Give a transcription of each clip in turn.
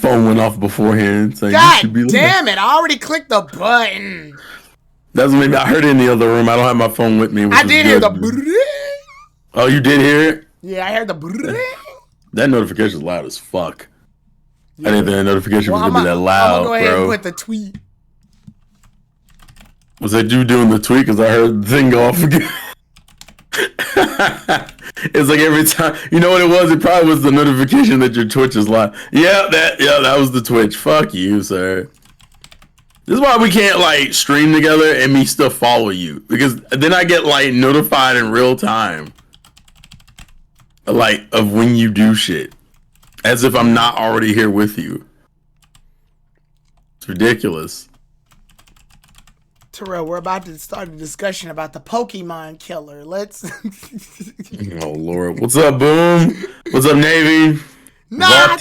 phone went off beforehand saying you should be God damn it! I already clicked the button. That's maybe I heard it in the other room. I don't have my phone with me. I did hear the. Oh, you did hear it? Yeah, I heard the. That notification is loud as fuck. Yeah. I didn't think that notification was gonna be that loud, I'm gonna go ahead bro. and put the tweet. Was that you doing the tweet? Because I heard the thing go off again. It's like every time, you know what it was? It probably was the notification that your Twitch is live. Yeah, that was the Twitch. Fuck you, sir. This is why we can't like stream together and me still follow you, because then I get like notified in real time, like of when you do shit, as if I'm not already here with you. It's ridiculous. Terrell, we're about to start a discussion about the Pokemon killer. Let's. Oh Lord, what's up, Boom? What's up, Navy? Nah.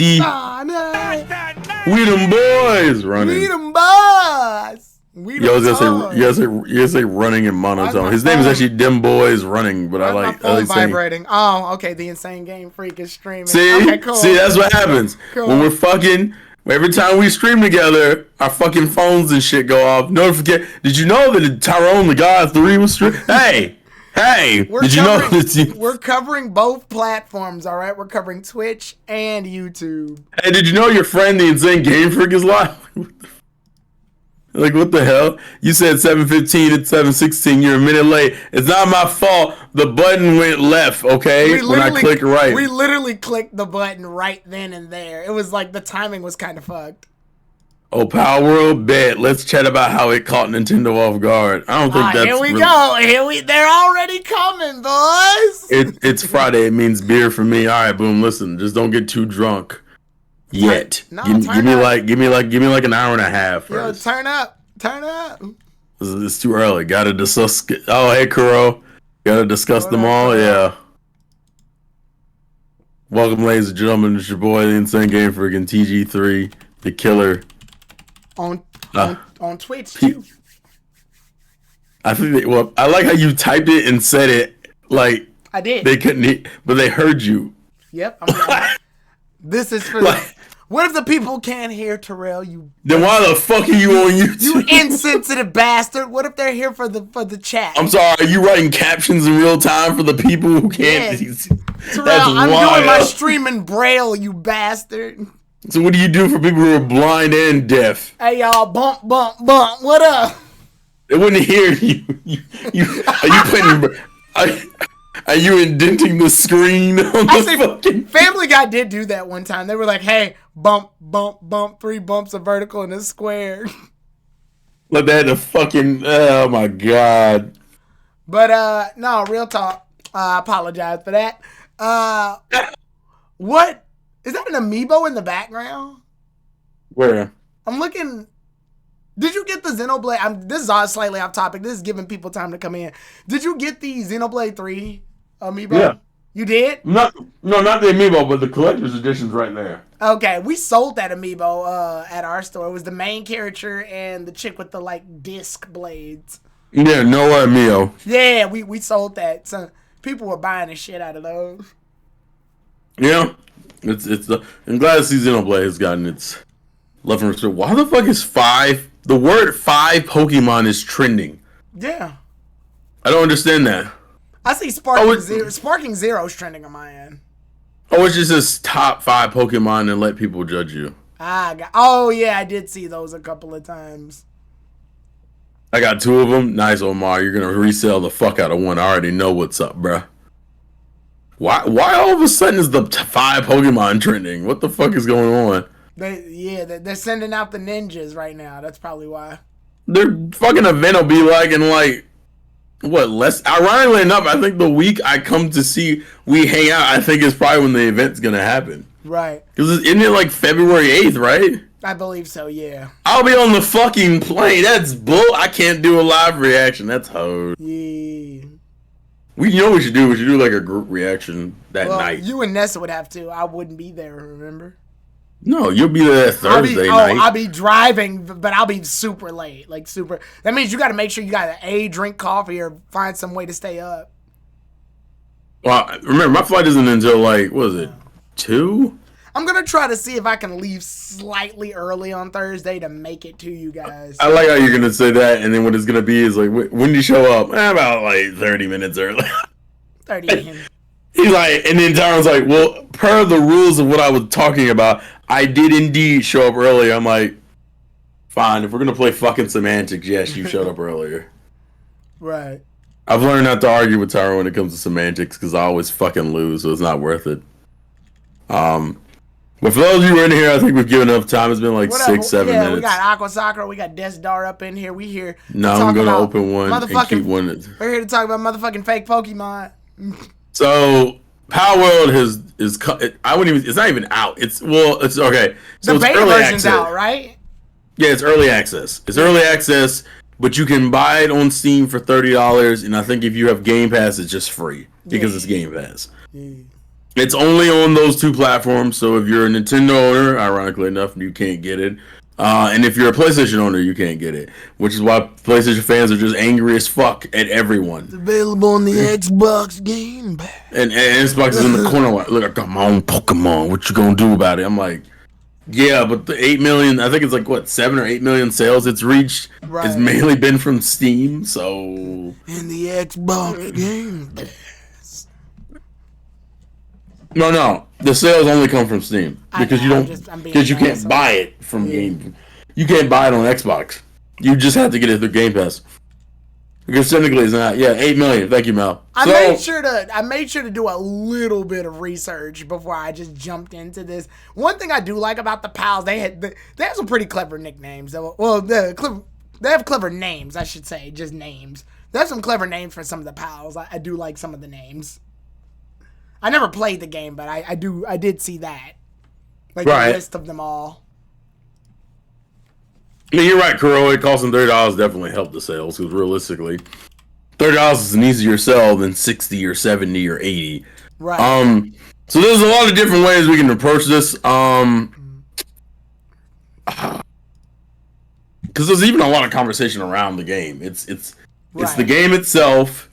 We them boys running. We them boys. You gotta say running in monotone. His name is actually Dem Boys Running, but I like vibrating. Oh, okay. The Insane Game Freak is streaming. See, okay, cool. See, that's what happens when we're fucking. Every time we stream together, our fucking phones and shit go off. Notification. Did you know that Tyrone the God 3 was streaming? Hey, did you know that we're covering both platforms? All right, we're covering Twitch and YouTube. Hey, did you know your friend the Insane Game Freak is live? Like, what the hell? You said 7:15, it's 7:16. You're a minute late. It's not my fault. The button went left, okay? When I clicked right. We literally clicked the button right then and there. It was like the timing was kind of fucked. Oh, Palworld, bet. Let's chat about how it caught Nintendo off guard. I don't think that's... Here we go. They're already coming, boys. It's Friday. It means beer for me. All right, Boom, listen. Just don't get too drunk. Yet. Give me like an hour and a half first. Yo, turn up. It's too early. Gotta discuss. Oh, hey, Kuro. Gotta discuss them all. Yeah. Welcome, ladies and gentlemen. It's your boy, the Insane Game Freak, and TG3, the killer. On Twitch too. I think. I like how you typed it and said it like I did. They couldn't, but they heard you. Yep. This is for. What if the people can't hear Terrell? Then why the fuck are you on YouTube? You insensitive bastard! What if they're here for the chat? I'm sorry. Are you writing captions in real time for the people who can't? Yes. Terrell, I'm doing my stream in Braille, you bastard. So what do you do for people who are blind and deaf? Hey y'all, bump. What up? They wouldn't hear you. Are you putting? Are you indenting the screen on the fucking... Family Guy did do that one time. They were like, hey, bump, 3 bumps, a vertical and a square. Like that, the fucking... Oh, my God. But, no, real talk. I apologize for that. What? Is that an amiibo in the background? Where? I'm looking... Did you get the Xenoblade? This is slightly off topic. This is giving people time to come in. Did you get the Xenoblade 3 amiibo? Yeah. You did? Not the amiibo, but the collector's edition's right there. Okay, we sold that amiibo at our store. It was the main character and the chick with the like disc blades. Yeah, no Mio. Yeah, we sold that. So people were buying the shit out of those. Yeah, I'm glad to see Xenoblade has gotten its love and respect. Why the fuck is 5? The word 5 Pokemon is trending. Yeah. I don't understand that. I see Sparking Zero's trending on my end. Oh, it's just says top 5 Pokemon and let people judge you. Oh, yeah, I did see those a couple of times. I got 2 of them. Nice, Omar. You're going to resell the fuck out of one. I already know what's up, bruh. Why all of a sudden is the 5 Pokemon trending? What the fuck is going on? They're sending out the ninjas right now. That's probably why. Their fucking event will be like in like what less. Ironically enough, I think the week I come to see we hang out, I think is probably when the event's gonna happen. Right. Because isn't it like February 8th, right? I believe so. Yeah. I'll be on the fucking plane. That's bull. I can't do a live reaction. That's hoe. Yeah. We know what we should do. We should do like a group reaction that night. You and Nessa would have to. I wouldn't be there. Remember? No, you'll be there Thursday night. I'll be driving, but I'll be super late. Like super. That means you got to make sure you got to drink coffee or find some way to stay up. Well, remember my flight isn't until like what is it, 2? I'm gonna try to see if I can leave slightly early on Thursday to make it to you guys. I like how you're gonna say that, and then what it's gonna be is like, when do you show up? About like 30 minutes early. 30 minutes. He's like, and then Tyron's like, well, per the rules of what I was talking about, I did indeed show up early. I'm like, fine, if we're gonna play fucking semantics, yes, you showed up earlier. Right. I've learned not to argue with Tyron when it comes to semantics because I always fucking lose, so it's not worth it. But for those of you who are in here, I think we've given enough time. It's been like 6-7 minutes. Yeah, we got Aqua Sakura, we got Desdar up in here. We here. No, I'm gonna open one and keep one. We're here to talk about motherfucking fake Pokemon. So Palworld is I wouldn't even. It's not even out. It's okay. So the it's beta early version's access. out, right? Yeah, it's early access. It's early access, but you can buy it on Steam for $30, and I think if you have Game Pass, it's just free because it's Game Pass. Yeah. It's only on those two platforms, so if you're a Nintendo owner, ironically enough, you can't get it. And if you're a PlayStation owner, you can't get it, which is why PlayStation fans are just angry as fuck at everyone. It's available on the Xbox Game Pass. And Xbox is in the corner like, look, I got my own Pokemon. What you gonna do about it? I'm like, yeah, but the 8 million, I think it's like, what, 7 or 8 million sales it's reached has mainly been from Steam, so... In the Xbox Game Pass. No. The sales only come from Steam because you can't buy it from Game. You can't buy it on Xbox. You just have to get it through Game Pass. Because technically it's not. Yeah, 8 million. Thank you, Mel. I made sure to do a little bit of research before I just jumped into this. One thing I do like about the pals, they have some pretty clever nicknames. Well, they have clever names, I should say, just names. They have some clever names for some of the pals. I do like some of the names. I never played the game, but I did see that. Like the list of them all. Yeah, you're right, Kuro. It costs them $30 definitely helped the sales, because realistically, $30 is an easier sell than 60 or 70 or 80. Right. So there's a lot of different ways we can approach this. Because there's even a lot of conversation around the game. It's the game itself,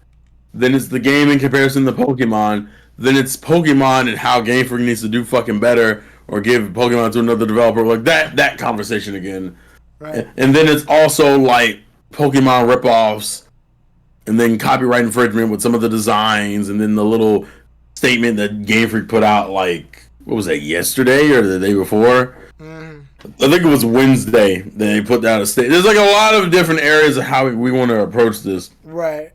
then it's the game in comparison to Pokemon. Then it's Pokemon and how Game Freak needs to do fucking better or give Pokemon to another developer. Like that conversation again. Right. And then it's also like Pokemon ripoffs and then copyright infringement with some of the designs and then the little statement that Game Freak put out like, what was that, yesterday or the day before? I think it was Wednesday that they put out a statement. There's like a lot of different areas of how we want to approach this. Right.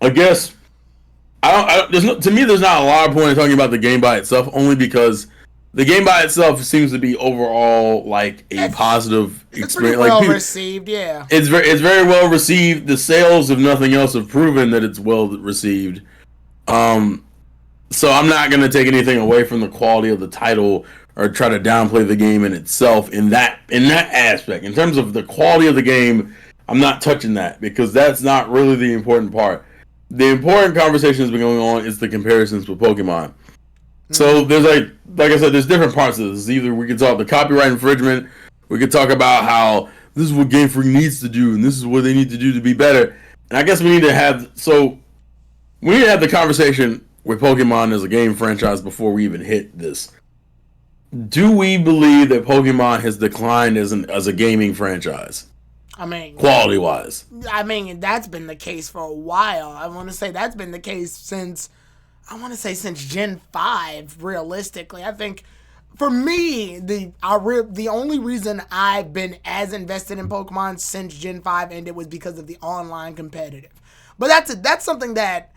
I guess... to me, there's not a lot of point in talking about the game by itself, only because the game by itself seems to be overall like a positive experience. Pretty well received, yeah. It's very well received. The sales, if nothing else, have proven that it's well received. So I'm not gonna take anything away from the quality of the title or try to downplay the game in itself in that aspect. In terms of the quality of the game, I'm not touching that because that's not really the important part. The important conversation that's been going on is the comparisons with Pokemon. So there's like I said, there's different parts of this. Either we could talk the copyright infringement, we could talk about how this is what Game Freak needs to do, and this is what they need to do to be better. And I guess we need to have the conversation with Pokemon as a game franchise before we even hit this. Do we believe that Pokemon has declined as a gaming franchise? I mean, quality-wise. I mean, that's been the case for a while. I want to say that's been the case since Gen 5, realistically. I think, for me, the only reason I've been as invested in Pokemon since Gen 5 ended was because of the online competitive. But that's something that,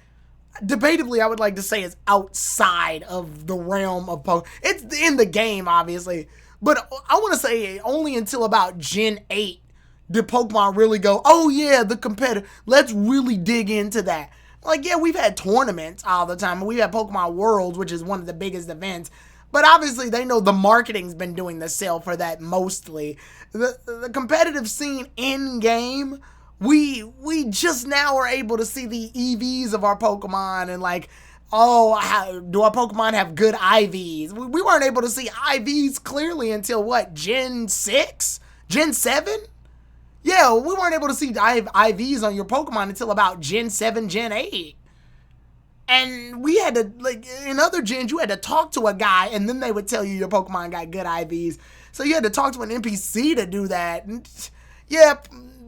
debatably, I would like to say is outside of the realm of Pokemon. It's in the game, obviously. But I want to say only until about Gen 8 did Pokemon really go, oh yeah, the competitor, let's really dig into that. Like, yeah, we've had tournaments all the time. We've had Pokemon Worlds, which is one of the biggest events. But obviously, they know the marketing's been doing the sale for that mostly. The competitive scene in-game, we just now are able to see the EVs of our Pokemon and like, do our Pokemon have good IVs? We weren't able to see IVs clearly until what, Gen 6? Gen 7? Yeah, we weren't able to see IVs on your Pokemon until about Gen 7, Gen 8. And we had to, like, in other gens, you had to talk to a guy, and then they would tell you your Pokemon got good IVs. So you had to talk to an NPC to do that. And yeah,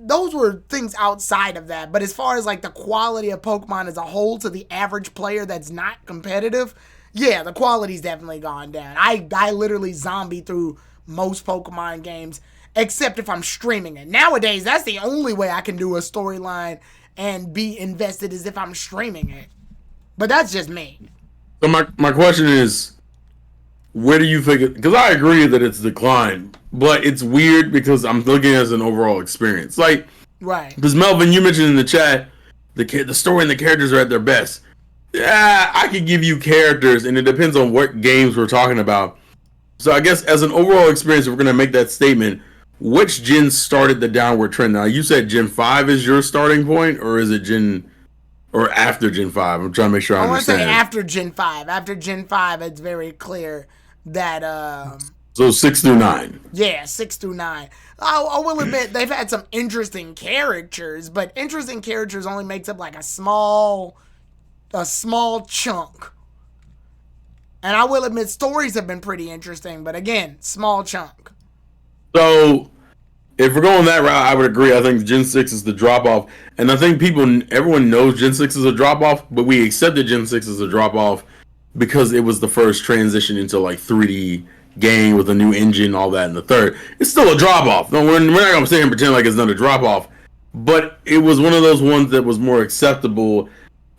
those were things outside of that. But as far as, like, the quality of Pokemon as a whole to the average player that's not competitive, yeah, the quality's definitely gone down. I literally zombie through most Pokemon games, except if I'm streaming it. Nowadays, that's the only way I can do a storyline and be invested is if I'm streaming it. But that's just me. So my question is, where do you think it, because I agree that it's declined, but it's weird because I'm looking as an overall experience. Like, right. Because Melvin, you mentioned in the chat, the story and the characters are at their best. Yeah, I could give you characters, and it depends on what games we're talking about. So I guess as an overall experience, if we're going to make that statement, which gen started the downward trend? Now, you said Gen 5 is your starting point, or is it or after Gen 5? I'm trying to make sure I understand. I want to say after Gen 5. After Gen 5, it's very clear that... So 6 through 9. Yeah, 6 through 9. I will admit, they've had some interesting characters, but interesting characters only makes up like a small chunk. And I will admit, stories have been pretty interesting, but again, small chunk. So, if we're going that route, I would agree. I think Gen 6 is the drop-off. And I think everyone knows Gen 6 is a drop-off, but we accepted Gen 6 as a drop-off because it was the first transition into, like, 3D game with a new engine, all that, and the third. It's still a drop-off. No, we're not going to sit here and pretend like it's not a drop-off. But it was one of those ones that was more acceptable.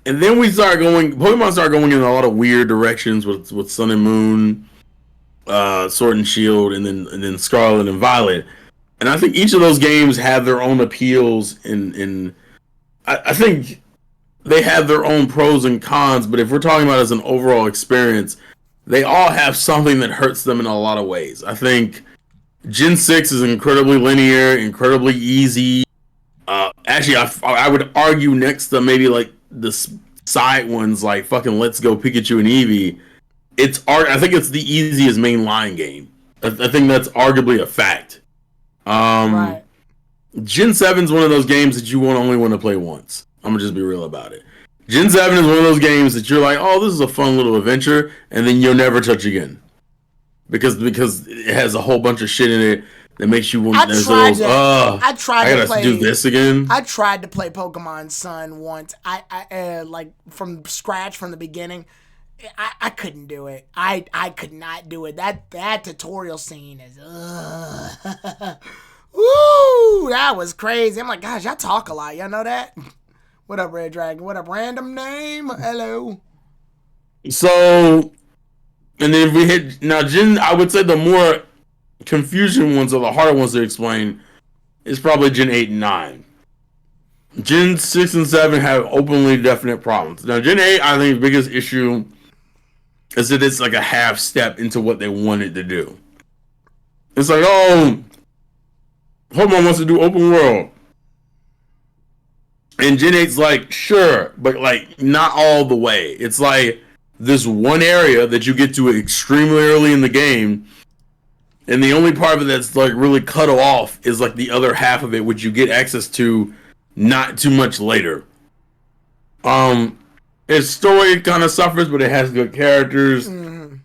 And then Pokemon started going in a lot of weird directions with Sun and Moon, Sword and Shield, and then Scarlet and Violet. And I think each of those games have their own appeals. I think they have their own pros and cons. But if we're talking about as an overall experience, they all have something that hurts them in a lot of ways. I think Gen 6 is incredibly linear, incredibly easy. Actually, I would argue next to maybe like the side ones like fucking Let's Go Pikachu and Eevee, I think it's the easiest mainline game. I think that's arguably a fact. Right. Gen 7 is one of those games that you only want to play once. I'm gonna just be real about it. Gen 7 is one of those games that you're like, oh, this is a fun little adventure, and then you'll never touch again. Because it has a whole bunch of shit in it that makes you want I gotta do this again. I tried to play Pokemon Sun once. I like from scratch from the beginning. I couldn't do it. I could not do it. That tutorial scene is woo, that was crazy. I'm like, gosh, y'all talk a lot. Y'all know that? What up, Red Dragon? What up, random name? Hello. So, and then if we hit now, I would say the more confusion ones or the harder ones to explain is probably Gen 8 and 9. Gen 6 and 7 have openly definite problems. Now, Gen 8, I think the biggest issue is that it's like a half step into what they wanted to do. It's like, oh, Pokemon wants to do open world. And Gen 8's like, sure, but like not all the way. It's like this one area that you get to extremely early in the game, and the only part of it that's like really cut off is like the other half of it, which you get access to not too much later. Its story kind of suffers, but it has good characters. Mm-hmm.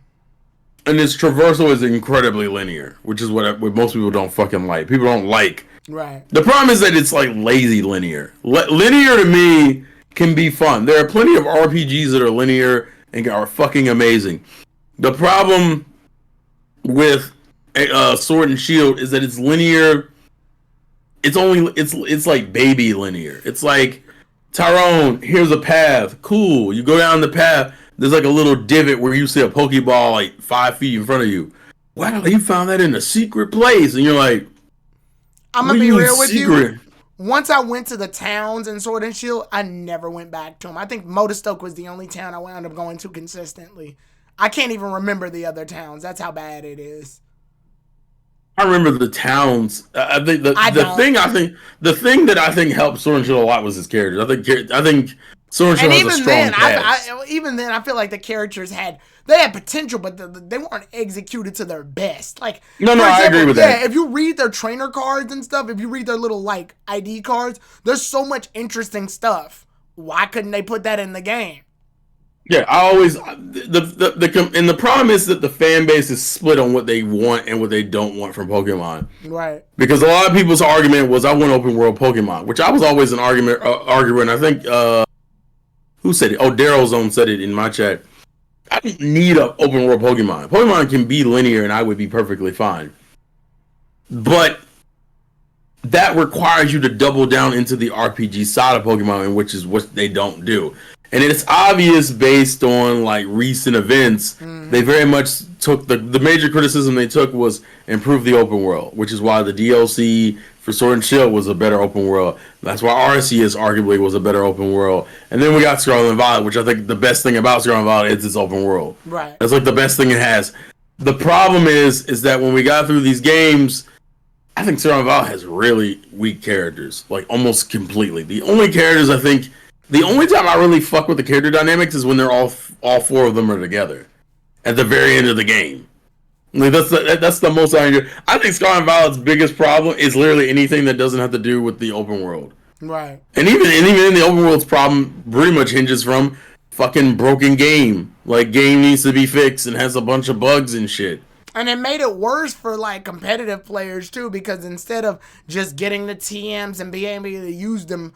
And its traversal is incredibly linear, which is what most people don't fucking like. People don't like. Right. The problem is that it's like lazy linear. Linear to me can be fun. There are plenty of RPGs that are linear and are fucking amazing. The problem with Sword and Shield is that it's linear. It's like baby linear. It's like, Tyrone, here's a path. Cool. You go down the path. There's like a little divot where you see a Pokeball like 5 feet in front of you. Wow, you found that in a secret place. And you're like, I'm going to be real with you. Once I went to the towns in Sword and Shield, I never went back to them. I think Motostoke was the only town I wound up going to consistently. I can't even remember the other towns. That's how bad it is. I remember the towns. I think the thing that I think helped Sword and Shield a lot was his characters. I think Sword and Shield has a strong cast. Even then, I feel like the characters had potential, but they weren't executed to their best. Like I agree with that. Yeah, if you read their trainer cards and stuff, if you read their little like ID cards, there's so much interesting stuff. Why couldn't they put that in the game? Yeah, I always and the problem is that the fan base is split on what they want and what they don't want from Pokemon. Right. Because a lot of people's argument was, I want open world Pokemon, which I was always an arguer, and I think who said it? Oh, Daryl Zone said it in my chat. I don't need an open world Pokemon. Pokemon can be linear, and I would be perfectly fine. But that requires you to double down into the RPG side of Pokemon, which is what they don't do. And it's obvious based on like recent events. Mm-hmm. They very much took the major criticism they took was improve the open world, which is why the DLC for Sword and Shield was a better open world. That's why Arceus arguably was a better open world. And then we got Scarlet and Violet, which I think the best thing about Scarlet and Violet is its open world. Right. That's like the best thing it has. The problem is that when we got through these games, I think Scarlet and Violet has really weak characters, like almost completely. The only characters I think, the only time I really fuck with the character dynamics is when they're all four of them are together at the very end of the game. Like that's the most I enjoy. I think Scarlet and Violet's biggest problem is literally anything that doesn't have to do with the open world. Right. And even in the open world's problem pretty much hinges from fucking broken game. Like game needs to be fixed and has a bunch of bugs and shit. And it made it worse for like competitive players too, because instead of just getting the TMs and being able to use them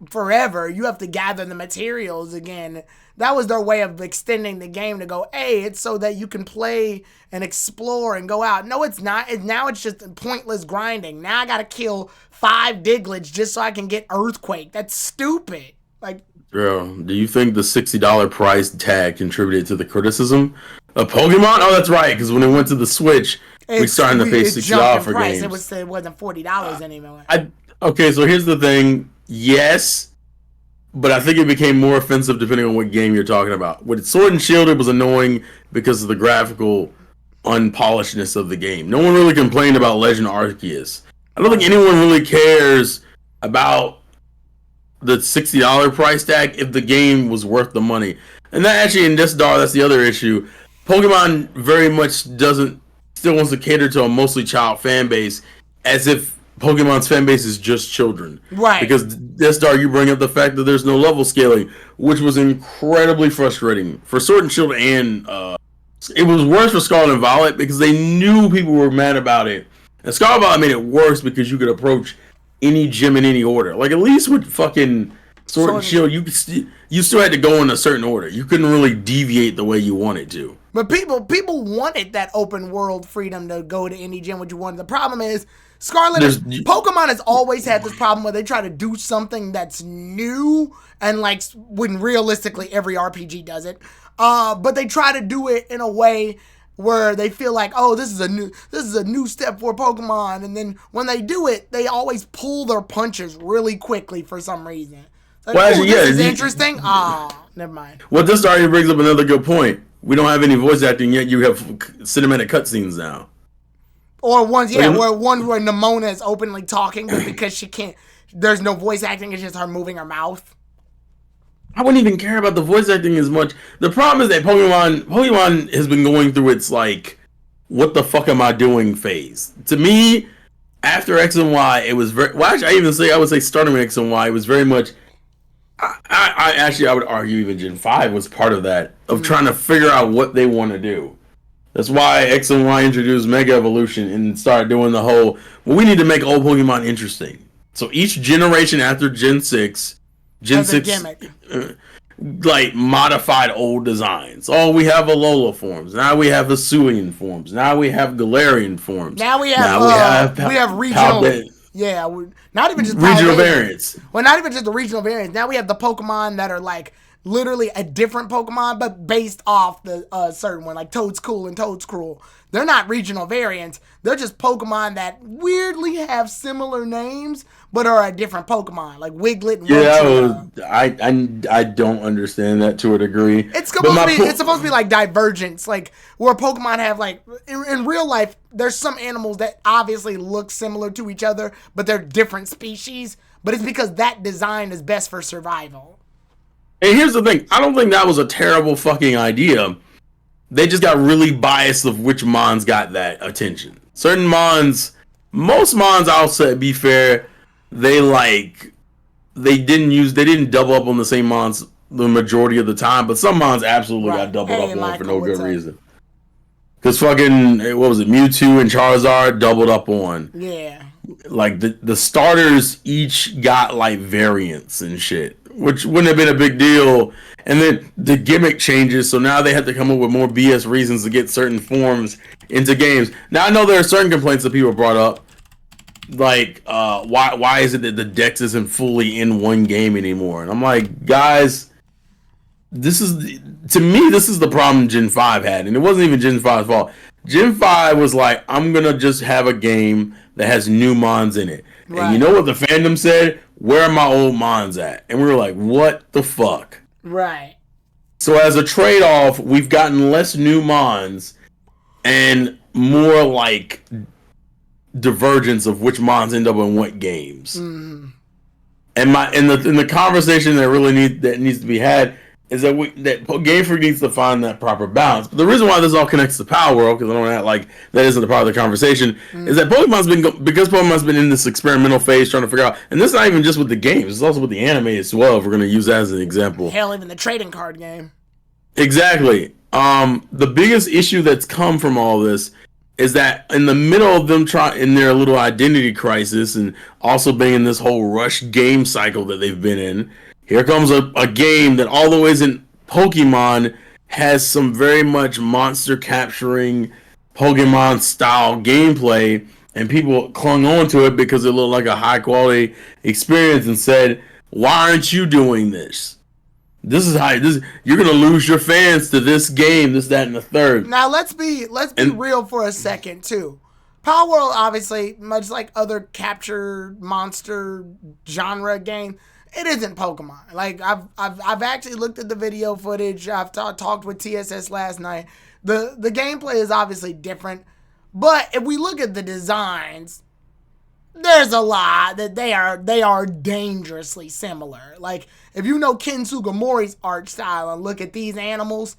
forever, you have to gather the materials again. That was their way of extending the game to go, hey, it's so that you can play and explore and go out. No, it's not. Now it's just pointless grinding. Now I gotta kill 5 Diglets just so I can get Earthquake. That's stupid. Like, bro, do you think the $60 price tag contributed to the criticism of Pokemon? Oh, that's right, because when it went to the Switch, we started to pay $60 for games. It wasn't $40 anymore. Okay, so here's the thing. Yes, but I think it became more offensive depending on what game you're talking about. With Sword and Shield, it was annoying because of the graphical unpolishedness of the game. No one really complained about Legend Arceus. I don't think anyone really cares about the $60 price tag if the game was worth the money. And that actually, in this DAR, that's the other issue. Pokemon very much still wants to cater to a mostly child fan base, as if Pokemon's fan base is just children. Right. Because this DAR, you bring up the fact that there's no level scaling, which was incredibly frustrating for Sword and Shield, and it was worse for Scarlet and Violet because they knew people were mad about it. And Scarlet and Violet made it worse because you could approach any gym in any order. Like, at least with fucking Sword and Shield, you still had to go in a certain order. You couldn't really deviate the way you wanted to. But people wanted that open world freedom to go to any gym what you wanted. The problem is Pokemon has always had this problem where they try to do something that's new, and like when realistically every RPG does it. But they try to do it in a way where they feel like, oh, this is a new step for Pokemon, and then when they do it, they always pull their punches really quickly for some reason. Like, well, actually, this is interesting. Never mind. Well, this already brings up another good point. We don't have any voice acting yet. You have cinematic cutscenes now. Or ones, yeah, where Nimona is openly talking, but because she can't, there's no voice acting. It's just her moving her mouth. I wouldn't even care about the voice acting as much. The problem is that Pokemon has been going through its like, what the fuck am I doing phase. To me, after X and Y, it was very. Well, actually, I would say starting with X and Y, it was very much. I would argue even Gen 5 was part of that, of trying to figure out what they want to do. That's why X and Y introduced Mega Evolution and started doing the whole, well, we need to make old Pokemon interesting. So each generation after Gen 6, like modified old designs. Oh, we have Alola forms. Now we have Hisuian forms. Now we have Galarian forms. Now we have regional. Yeah, not even just regional variants. Well, not even just the regional variants. Now we have the Pokemon that are like literally a different Pokemon, but based off the certain one, like Toadscool and Toadscruel. They're not regional variants. They're just Pokemon that weirdly have similar names, but are a different Pokemon, like Wiglet and I don't understand that to a degree. It's supposed to be like Divergence, like where Pokemon have like in real life. There's some animals that obviously look similar to each other, but they're different species. But it's because that design is best for survival. And here's the thing: I don't think that was a terrible fucking idea. They just got really biased of which Mons got that attention. Certain Mons, most Mons, I'll say, be fair, they didn't double up on the same Mons the majority of the time, but some mons absolutely got Right. doubled Hey, up on for Michael, no what's good up? reason. Because fucking, what was it, Mewtwo and Charizard doubled up on. Yeah. Like, the starters each got, like, variants and shit, which wouldn't have been a big deal. And then the gimmick changes, so now they have to come up with more BS reasons to get certain forms into games. Now, I know there are certain complaints that people brought up, like, why is it that the Dex isn't fully in one game anymore? And I'm like, guys, this is, to me, this is the problem Gen 5 had, and it wasn't even Gen 5's fault. Gen 5 was like, I'm gonna just have a game that has new mons in it. And you Right. know what the fandom said? Where are my old mons at? And we were like, what the fuck? Right. So as a trade-off, we've gotten less new mons and more like divergence of which mons end up in what games. Mm. And the conversation that needs to be had is that Game Freak needs to find that proper balance. But the reason why this all connects to Palworld, because I don't act like that isn't a part of the conversation, is that because Pokemon's been in this experimental phase trying to figure out, and this is not even just with the games, it's also with the anime as well. If we're going to use that as an example, Hell, even the trading card game. exactly. The biggest issue that's come from all this is that in the middle of them in their little identity crisis and also being in this whole rush game cycle that they've been in, here comes a game that, although isn't Pokemon, has some very much monster capturing Pokemon style gameplay, and people clung on to it because it looked like a high quality experience and said, why aren't you doing this? This is how you're gonna lose your fans to this game, this, that, and the third. Now let's be real for a second too. Palworld, obviously, much like other capture monster genre game, it isn't Pokemon. Like I've actually looked at the video footage. I've talked with TSS last night. The gameplay is obviously different, but if we look at the designs, there's a lot that they are dangerously similar. Like if you know Ken Sugimori's art style and look at these animals,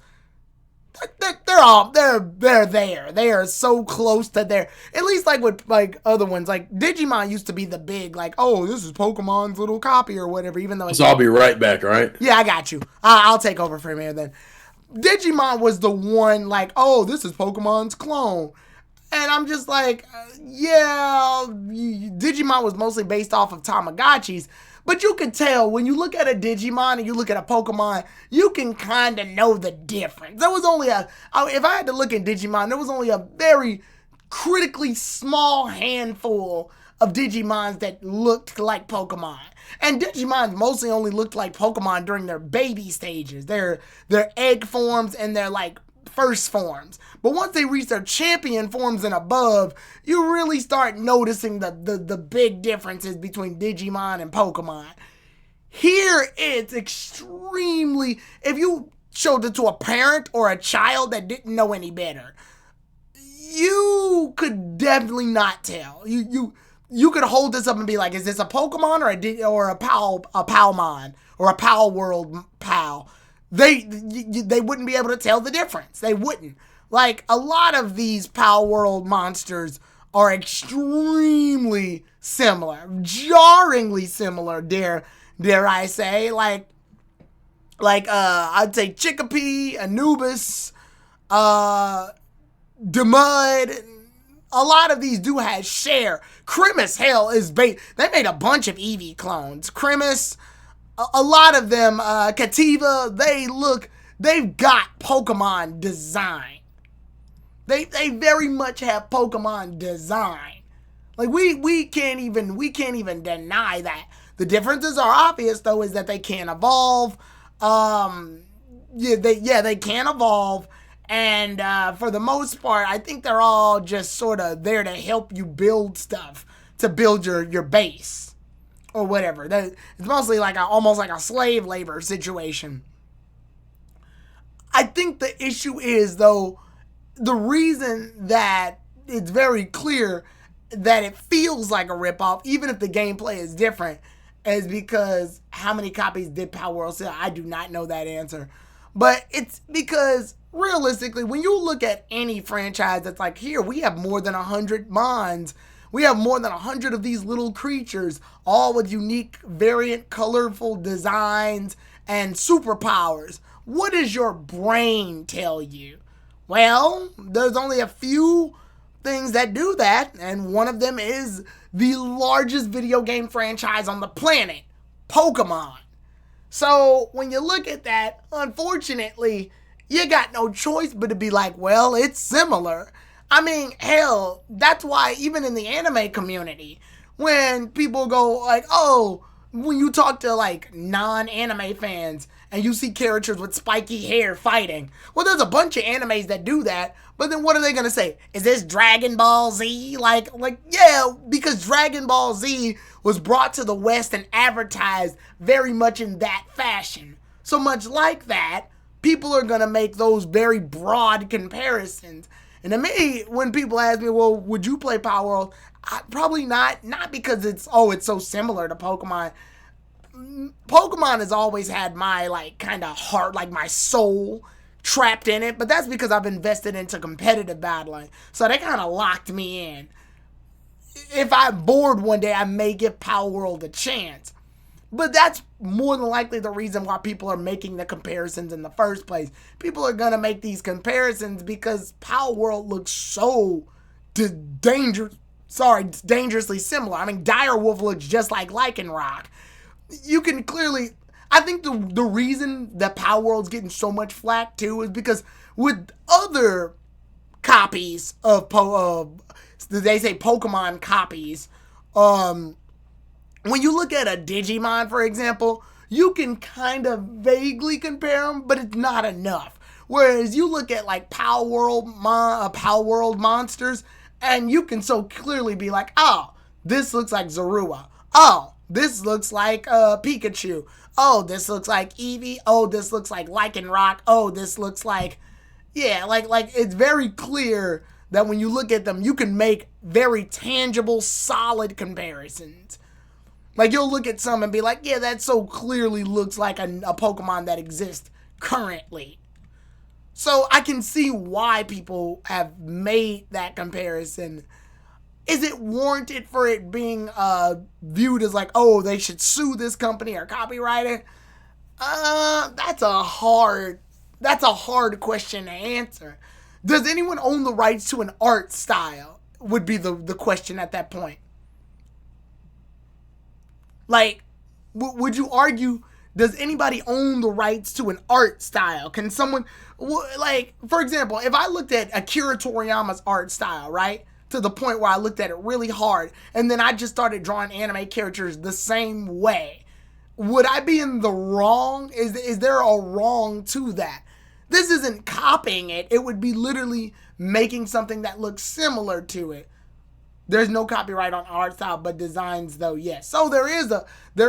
they're there. They are so close to there. At least like with like other ones, like Digimon used to be the big like, oh, this is Pokemon's little copy or whatever. Even though So I'll be right back. All right. Yeah, I got you. I'll take over from here then. Digimon was the one like, oh, this is Pokemon's clone. And I'm just like, yeah, Digimon was mostly based off of Tamagotchis. But you can tell when you look at a Digimon and you look at a Pokemon, you can kind of know the difference. There was only if I had to look at Digimon, there was only a very critically small handful of Digimons that looked like Pokemon. And Digimon mostly only looked like Pokemon during their baby stages, their egg forms and their like first forms. But once they reach their champion forms and above, you really start noticing the big differences between Digimon and Pokemon. Here it's extremely, if you showed it to a parent or a child that didn't know any better, you could definitely not tell. You could hold this up and be like, is this a Pokemon or a Palmon or a Palworld Pal? They wouldn't be able to tell the difference. They wouldn't. Like, a lot of these Palworld monsters are extremely similar. Jarringly similar, dare I say. Like I'd say Chickapee, Anubis, Demud. A lot of these do have share. Krimis, hell, they made a bunch of Eevee clones. Krimis, a lot of them, Kativa, they've got Pokemon design. They very much have Pokemon design. Like we can't even deny that. The differences are obvious though, is that they can evolve. They can evolve, and for the most part, I think they're all just sort of there to help you build stuff, to build your base or whatever. It's mostly like almost like a slave labor situation. I think the issue is though, the reason that it's very clear that it feels like a ripoff, even if the gameplay is different, is because how many copies did Palworld sell? I do not know that answer. But it's because, realistically, when you look at any franchise that's like, here, we have more than 100 mons, We have more than 100 of these little creatures, all with unique, variant, colorful designs and superpowers. What does your brain tell you? Well, there's only a few things that do that, and one of them is the largest video game franchise on the planet, Pokemon. So when you look at that, unfortunately, you got no choice but to be like, well, it's similar. I mean, hell, that's why even in the anime community, when people go like, oh, when you talk to like non-anime fans and you see characters with spiky hair fighting, well, there's a bunch of animes that do that, but then what are they gonna say? Is this Dragon Ball Z? Like yeah, because Dragon Ball Z was brought to the West and advertised very much in that fashion. So much like that, people are gonna make those very broad comparisons. And to me, when people ask me, well, would you play Palworld? Probably not. Not because it's so similar to Pokemon. Pokemon has always had my like kind of heart, like my soul trapped in it. But that's because I've invested into competitive battling. So they kind of locked me in. If I'm bored one day, I may give Palworld a chance. But that's more than likely the reason why people are making the comparisons in the first place. People are going to make these comparisons because Palworld looks so dangerously similar. I mean, Direwolf looks just like Lycanroc. You can clearly... I think the reason that Palworld's getting so much flack, too, is because with other copies of... they say Pokemon copies... when you look at a Digimon, for example, you can kind of vaguely compare them, but it's not enough. Whereas you look at like Palworld monsters, and you can so clearly be like, oh, this looks like Zorua. Oh, this looks like Pikachu. Oh, this looks like Eevee. Oh, this looks like Lycanroc. Oh, this looks like... Yeah, like it's very clear that when you look at them, you can make very tangible, solid comparisons. Like, you'll look at some and be like, yeah, that so clearly looks like a Pokemon that exists currently. So I can see why people have made that comparison. Is it warranted for it being viewed as like, oh, they should sue this company or copyright it? That's a hard question to answer. Does anyone own the rights to an art style? Would be the question at that point. Like, would you argue, does anybody own the rights to an art style? Can someone, like, for example, if I looked at Akira Toriyama's art style, right, to the point where I looked at it really hard, and then I just started drawing anime characters the same way, would I be in the wrong? Is there a wrong to that? This isn't copying it. It would be literally making something that looks similar to it. There's no copyright on art style, but designs though, yes. So there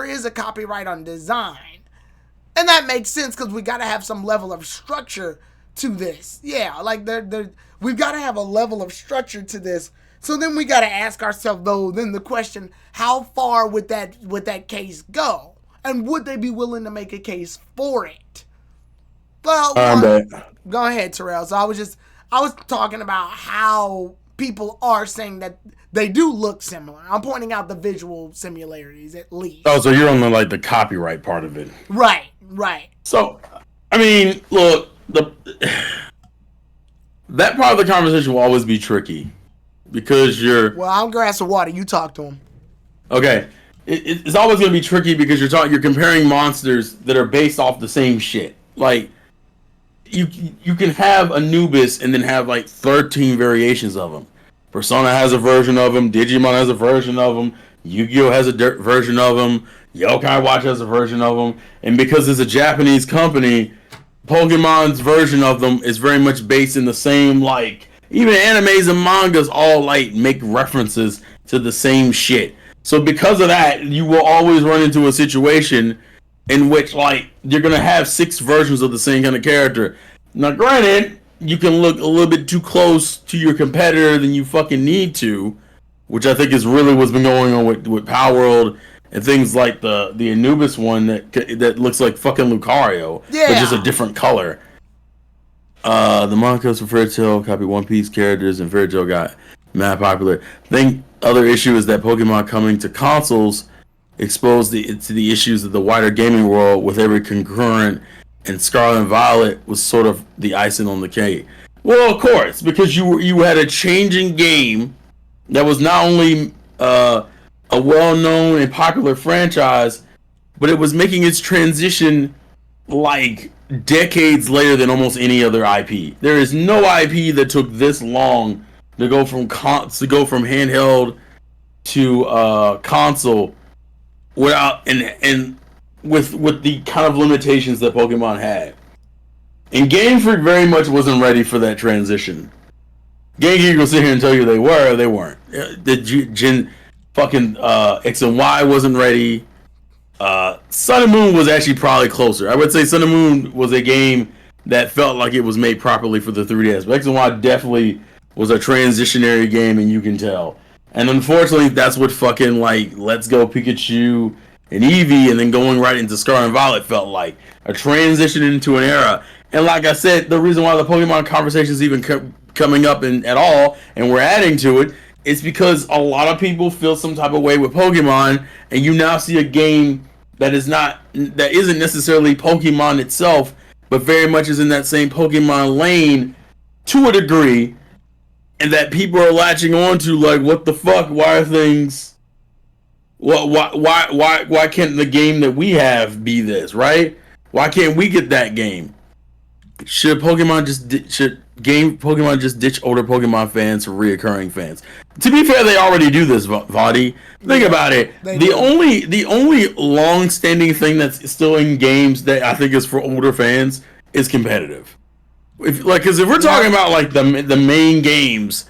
is a copyright on design. And that makes sense because we got to have some level of structure to this. Yeah, like we've got to have a level of structure to this. So then we got to ask ourselves though, then the question, how far would that case go? And would they be willing to make a case for it? Well, go ahead, Terrell. So I was talking about how people are saying that they do look similar. I'm pointing out the visual similarities at least. Oh, so you're on the copyright part of it. Right. So, I mean, look, that part of the conversation will always be tricky because Well, I'm grass or water. You talk to him. Okay. It's always going to be tricky because you're comparing monsters that are based off the same shit. Like, you can have Anubis and then have like 13 variations of them. Persona has a version of them. Digimon has a version of them. Yu-Gi-Oh has a version of them. Yokai Watch has a version of them. And because it's a Japanese company, Pokemon's version of them is very much based in the same, like, even animes and mangas all like make references to the same shit. So because of that, you will always run into a situation in which, like, you're gonna have 6 versions of the same kind of character. Now, granted, you can look a little bit too close to your competitor than you fucking need to, which I think is really what's been going on with Palworld and things like the Anubis one that looks like fucking Lucario, but just a different color. The mangas for Fairy Tail copy One Piece characters, and Fairy Tail got mad popular. I think other issue is that Pokemon coming to consoles exposed to the issues of the wider gaming world with every concurrent, and Scarlet and Violet was sort of the icing on the cake. Well, of course, because you had a changing game that was not only a well-known and popular franchise, but it was making its transition like decades later than almost any other IP. There is no IP that took this long to go from handheld to console without and with the kind of limitations that Pokemon had. And Game Freak very much wasn't ready for that transition. Game Geek will sit here and tell you they weren't. The Gen fucking X and Y wasn't ready. Sun and Moon was actually probably closer. I would say Sun and Moon was a game that felt like it was made properly for the 3DS. But X and Y definitely was a transitionary game, and you can tell. And unfortunately, that's what fucking like Let's Go Pikachu and Eevee, and then going right into Scarlet and Violet felt like a transition into an era. And like I said, the reason why the Pokemon conversation is even coming up at all, and we're adding to it, is because a lot of people feel some type of way with Pokemon, and you now see a game that isn't necessarily Pokemon itself, but very much is in that same Pokemon lane to a degree, and that people are latching on to, like, what the fuck? Why are things? Why can't the game that we have be this, right? Why can't we get that game? Should Pokemon just ditch older Pokemon fans for reoccurring fans? To be fair, they already do this, Vadi. Think about it. The only long-standing thing that's still in games that I think is for older fans is competitive. Because if we're talking about like the main games,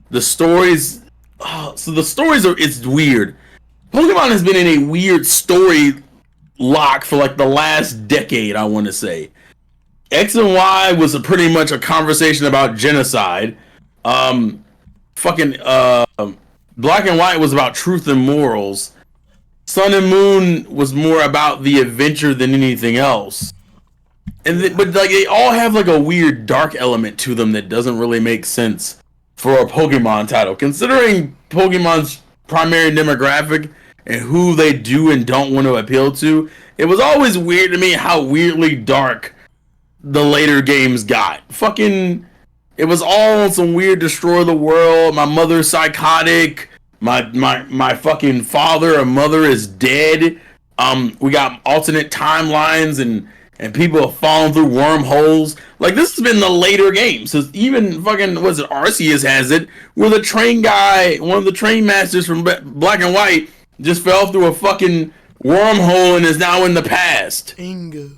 the stories. So the stories it's weird. Pokemon has been in a weird story lock for like the last decade, I want to say. X and Y was pretty much a conversation about genocide. Black and White was about truth and morals. Sun and Moon was more about the adventure than anything else. But like they all have like a weird dark element to them that doesn't really make sense for a Pokemon title, considering Pokemon's primary demographic and who they do and don't want to appeal to. It was always weird to me how weirdly dark the later games got. It was all on some weird destroy the world. My mother's psychotic. My fucking father or mother is dead. We got alternate timelines and people have fallen through wormholes. Like, this has been the later games. So even fucking, Arceus has it, where the train guy, one of the train masters from Black and White, just fell through a fucking wormhole and is now in the past. Bingo.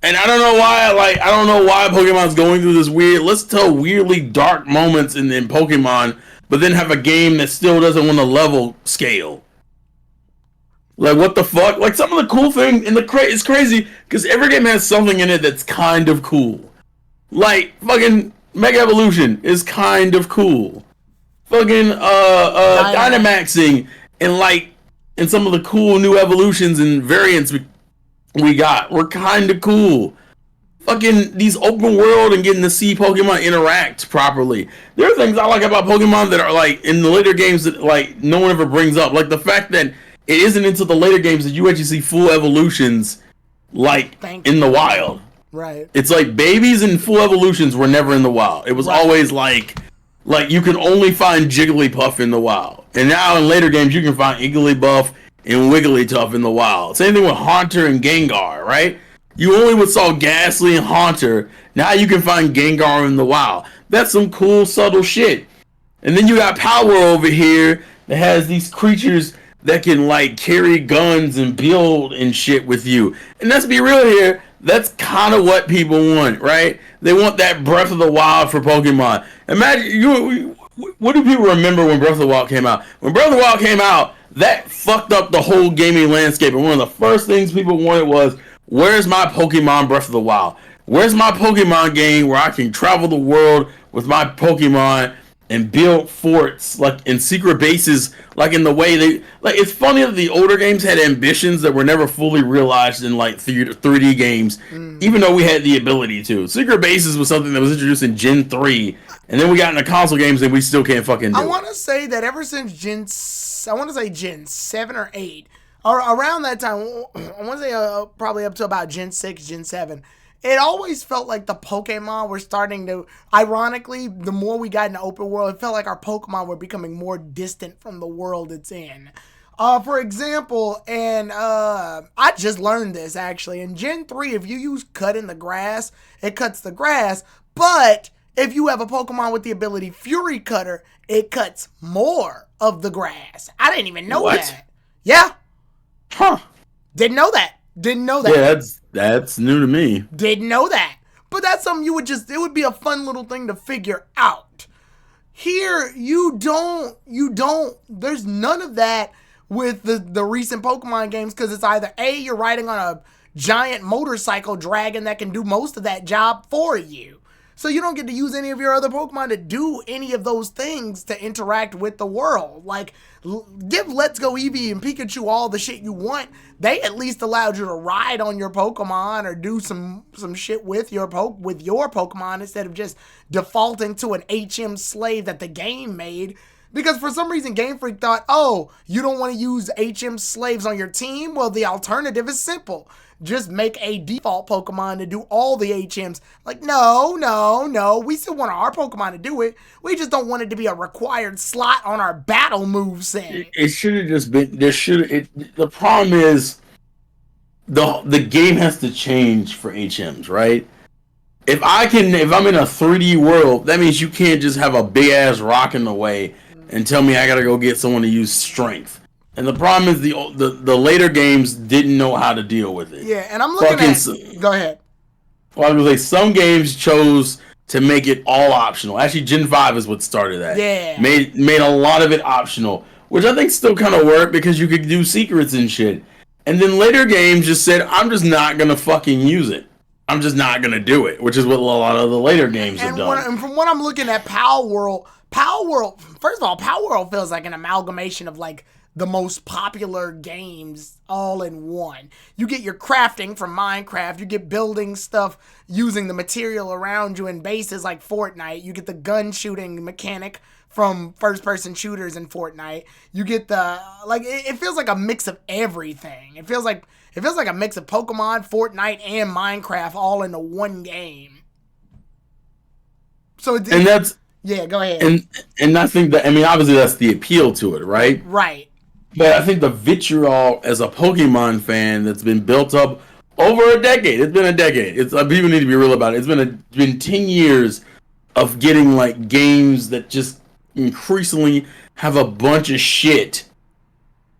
And I don't know why Pokemon's going through this weird, let's tell weirdly dark moments in Pokemon, but then have a game that still doesn't want to level scale. Like, what the fuck? Like, some of the cool thing, and it's crazy, because every game has something in it that's kind of cool. Like, fucking Mega Evolution is kind of cool. Fucking, Dynamaxing, and some of the cool new evolutions and variants we got were kind of cool. Fucking these open world and getting to see Pokemon interact properly. There are things I like about Pokemon that are, like, in the later games that, like, no one ever brings up. Like, the fact that it isn't until the later games that you actually see full evolutions, like, in the wild. Right. It's like babies and full evolutions were never in the wild. It was always like you can only find Jigglypuff in the wild. And now in later games you can find Igglybuff and Wigglytuff in the wild. Same thing with Haunter and Gengar, right? You only saw Ghastly and Haunter. Now you can find Gengar in the wild. That's some cool, subtle shit. And then you got Palworld over here that has these creatures that can, like, carry guns and build and shit with you. And let's be real here, that's kind of what people want, right? They want that Breath of the Wild for Pokemon. Imagine, what do people remember when Breath of the Wild came out? When Breath of the Wild came out, that fucked up the whole gaming landscape. And one of the first things people wanted was, where's my Pokemon Breath of the Wild? Where's my Pokemon game where I can travel the world with my Pokemon and build forts, like, in secret bases, like, in the way they, like, it's funny that the older games had ambitions that were never fully realized in, like, 3D games, even though we had the ability to. Secret bases was something that was introduced in Gen 3 And then we got into console games and we still can't fucking do I want to say that ever since Gen 7 or 8, or around that time, I want to say probably up to about Gen 6, Gen 7, it always felt like the Pokemon were starting to, ironically, the more we got into open world, it felt like our Pokemon were becoming more distant from the world it's in. For example, and I just learned this actually, in Gen 3, if you use cut in the grass, it cuts the grass, but if you have a Pokemon with the ability Fury Cutter, it cuts more of the grass. I didn't even know that. Yeah. Huh. Didn't know that. Yeah, that's new to me. Didn't know that. But that's something it would be a fun little thing to figure out. Here, there's none of that with the recent Pokemon games, because it's either A, you're riding on a giant motorcycle dragon that can do most of that job for you. So you don't get to use any of your other Pokemon to do any of those things to interact with the world. Like, give Let's Go Eevee and Pikachu all the shit you want. They at least allowed you to ride on your Pokemon or do some shit with your Pokemon instead of just defaulting to an HM slave that the game made. Because for some reason Game Freak thought, oh, you don't want to use HM slaves on your team? Well, the alternative is simple. Just make a default Pokemon to do all the HMs. Like, no. We still want our Pokemon to do it. We just don't want it to be a required slot on our battle moveset. It should have just been. The problem is, the game has to change for HMs, right? If I'm in a 3D world, that means you can't just have a big ass rock in the way and tell me I gotta go get someone to use strength. And the problem is the later games didn't know how to deal with it. Yeah, and I'm looking at... Go ahead. Well, I was gonna say, some games chose to make it all optional. Actually, Gen 5 is what started that. Yeah. Made a lot of it optional, which I think still kind of worked because you could do secrets and shit. And then later games just said, I'm just not gonna fucking use it. I'm just not gonna do it, which is what a lot of the later games have done. And from what I'm looking at, Palworld, first of all, Palworld feels like an amalgamation of like the most popular games all in one. You get your crafting from Minecraft, you get building stuff using the material around you in bases like Fortnite, you get the gun shooting mechanic from first-person shooters in Fortnite, you get the, like, it feels like a mix of everything. It feels like a mix of Pokemon, Fortnite, and Minecraft all into one game. So and that's... Yeah, go ahead. And I think that, I mean, obviously that's the appeal to it, right? Right. But I think the vitriol as a Pokemon fan that's been built up over a decade. It's been a decade. People need to be real about it. It's been 10 years of getting like games that just increasingly have a bunch of shit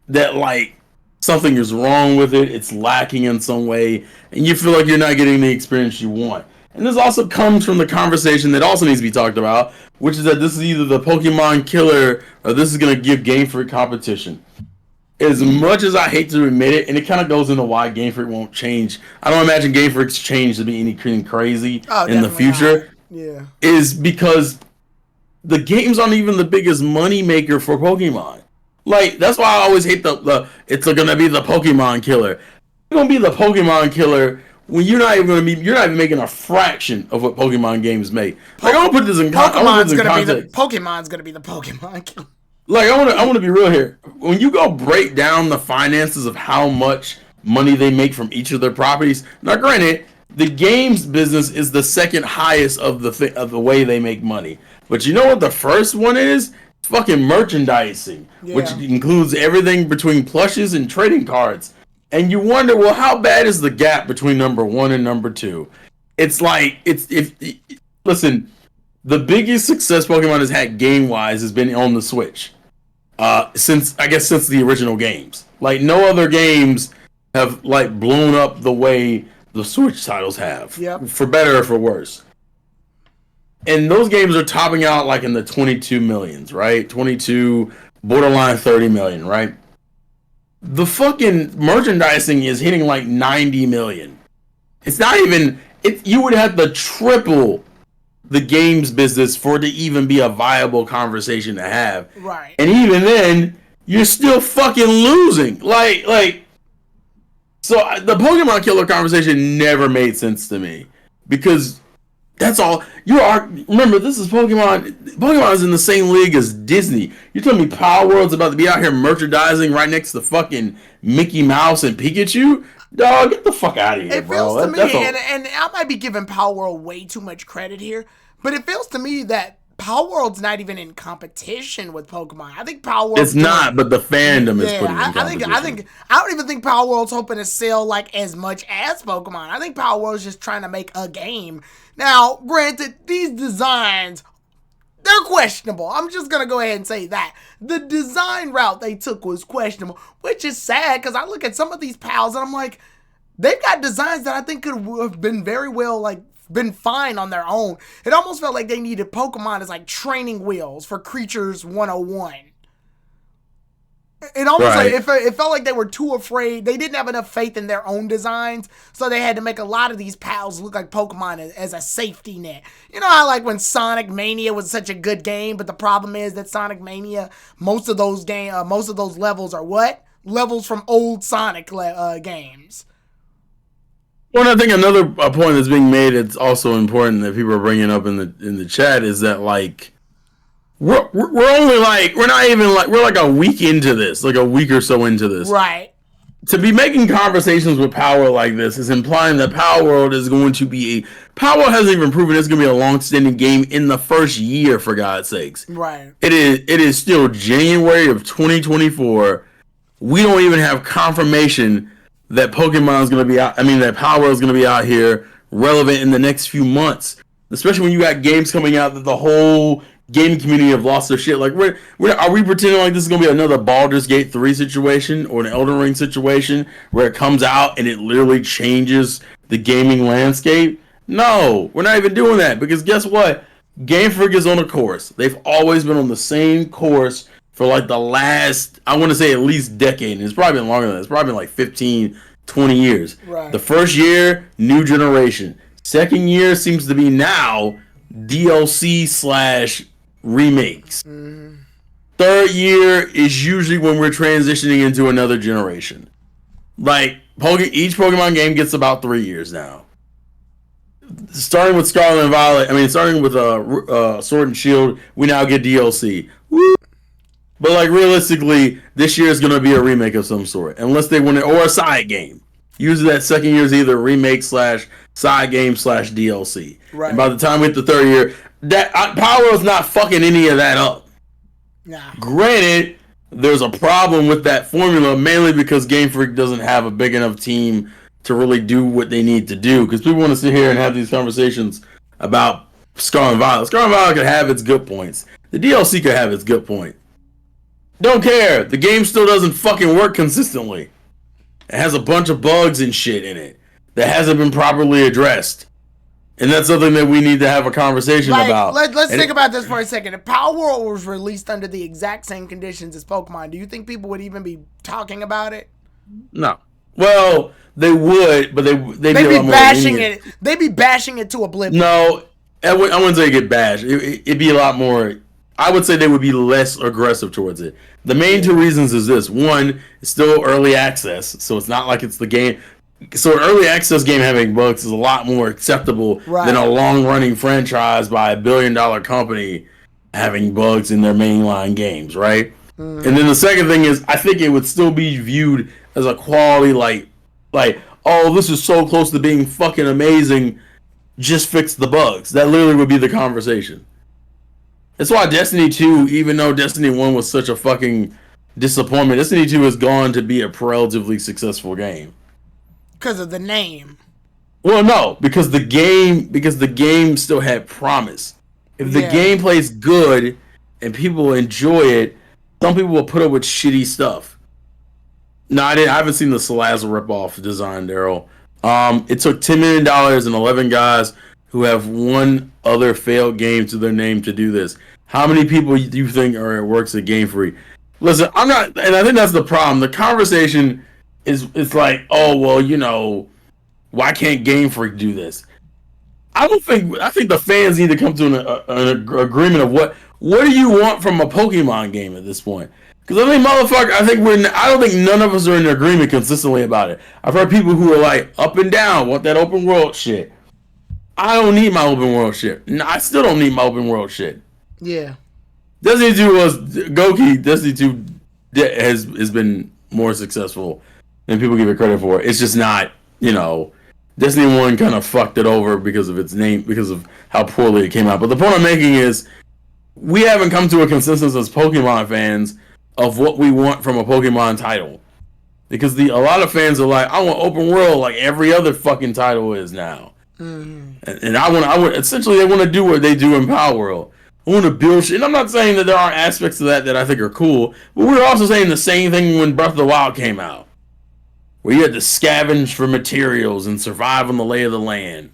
that like something is wrong with it. It's lacking in some way, and you feel like you're not getting the experience you want. And this also comes from the conversation that also needs to be talked about, which is that this is either the Pokemon killer or this is going to give Game Freak competition. As much as I hate to admit it, and it kind of goes into why Game Freak won't change. I don't imagine Game Freak's change to be anything crazy in the future. Not. Yeah. Is because the games aren't even the biggest money maker for Pokemon. Like, that's why I always hate it's going to be the Pokemon killer. It's going to be the Pokemon killer when you're not even making a fraction of what Pokemon games make. Like, I want to put this in context. Pokemon's gonna be the Pokemon killer. Like, I want to be real here. When you go break down the finances of how much money they make from each of their properties, now granted, the games business is the second highest of the way they make money. But you know what the first one is? Fucking merchandising, which includes everything between plushes and trading cards. And you wonder, well, how bad is the gap between number 1 and number 2? It's like, listen, the biggest success Pokemon has had game-wise has been on the Switch. Since the original games. Like, no other games have, like, blown up the way the Switch titles have. Yep. For better or for worse. And those games are topping out, like, in the 22 millions, right? 22, borderline 30 million, right? The fucking merchandising is hitting, like, 90 million. It's not even... you would have to triple the games business for it to even be a viable conversation to have. Right. And even then, you're still fucking losing. Like, so the Pokemon killer conversation never made sense to me. Because That's all. You are. Remember, this is Pokemon. Pokemon is in the same league as Disney. You telling me Palworld's about to be out here merchandising right next to fucking Mickey Mouse and Pikachu? Dog, get the fuck out of here, It bro. feels to me, That's and I might be giving Palworld way too much credit here, but it feels to me that Palworld's not even in competition with Pokemon. I think Palworld's it's not, but the fandom is putting in I competition. think I don't even think Palworld's hoping to sell like as much as Pokemon. I think Palworld's just trying to make a game. Now, granted, these designs, they're questionable. I'm just gonna go ahead and say that. The design route they took was questionable, which is sad because I look at some of these pals and I'm like, they've got designs that I think could have been very well, like, been fine on their own. It almost felt like they needed Pokemon as like training wheels for Creatures 101. It almost Right. like it felt like they were too afraid. They didn't have enough faith in their own designs, so they had to make a lot of these pals look like Pokemon as a safety net. You know how like when Sonic Mania was such a good game, but the problem is that Sonic Mania, most of those levels are what? Levels from old Sonic games. Well, I think another point that's being made, it's also important that people are bringing up in the chat, is that like we're only like we're not even like we're like a week into this, like a week or so into this. Right. To be making conversations with Power like this is implying that Palworld is going to be Power hasn't even proven it's going to be a long-standing game in the first year, for God's sakes. Right. It is still January of 2024. We don't even have confirmation that Pokemon is going to be out. I mean, that Palworld is going to be out here relevant in the next few months, especially when you got games coming out that the whole gaming community have lost their shit. Like, are we pretending like this is going to be another Baldur's Gate 3 situation or an Elden Ring situation where it comes out and it literally changes the gaming landscape? No, we're not even doing that, because guess what? Game Freak is on a course. They've always been on the same course for like the last, I want to say at least decade, and it's probably been longer than that. It's probably been like 15, 20 years. Right. The first year, new generation. Second year seems to be now DLC / remakes. Mm-hmm. Third year is usually when we're transitioning into another generation. Like, each Pokemon game gets about 3 years now. Starting with Scarlet and Violet, starting with Sword and Shield, we now get DLC. Woo! But like realistically, this year is going to be a remake of some sort, unless they want it, or a side game. Usually that second year is either remake / side game / DLC. Right. And by the time we hit the third year, that Palworld's not fucking any of that up. Nah. Granted, there's a problem with that formula, mainly because Game Freak doesn't have a big enough team to really do what they need to do. Because people want to sit here and have these conversations about Scarlet and Violet. Scarlet and Violet could have its good points. The DLC could have its good point. Don't care. The game still doesn't fucking work consistently. It has a bunch of bugs and shit in it that hasn't been properly addressed. And that's something that we need to have a conversation about. Let's think about this for a second. If Palworld was released under the exact same conditions as Pokemon, do you think people would even be talking about it? No. Well, they would, but they'd be bashing it. They'd be bashing it to oblivion. No, I wouldn't say get bashed. It'd be a lot more. I would say they would be less aggressive towards it. The main two reasons is this. One, it's still early access, so it's not like it's the game. So an early access game having bugs is a lot more acceptable than a long-running franchise by $1 billion company having bugs in their mainline games, right? And then the second thing is, I think it would still be viewed as a quality, like, oh, this is so close to being fucking amazing, just fix the bugs. That literally would be the conversation. That's why Destiny 2, even though Destiny 1 was such a fucking disappointment, Destiny 2 has gone to be a relatively successful game. Because of the name. Well, no, because the game still had promise. If the game plays good and people enjoy it, some people will put up with shitty stuff. No, I haven't seen the Salazzle ripoff design, Daryl. It took $10 million and 11 guys who have one other failed game to their name to do this. How many people do you think works at Game Freak? Listen, I'm not, and I think that's the problem. The conversation is like, oh, well, you know, why can't Game Freak do this? I think the fans need to come to an agreement of what do you want from a Pokemon game at this point? Because I don't think none of us are in agreement consistently about it. I've heard people who are like up and down, want that open world shit. I don't need my open world shit. No, I still don't need my open world shit. Yeah. Destiny 2 was Goki. Destiny 2 has been more successful than people give it credit for. It's just not, Destiny 1 kind of fucked it over because of its name, because of how poorly it came out. But the point I'm making is we haven't come to a consensus as Pokemon fans of what we want from a Pokemon title. Because a lot of fans are like, I want open world like every other fucking title is now. And I want essentially they want to do what they do in Palworld. I want to build shit. And I'm not saying that there aren't aspects of that I think are cool, but we were also saying the same thing when Breath of the Wild came out, where you had to scavenge for materials and survive on the lay of the land.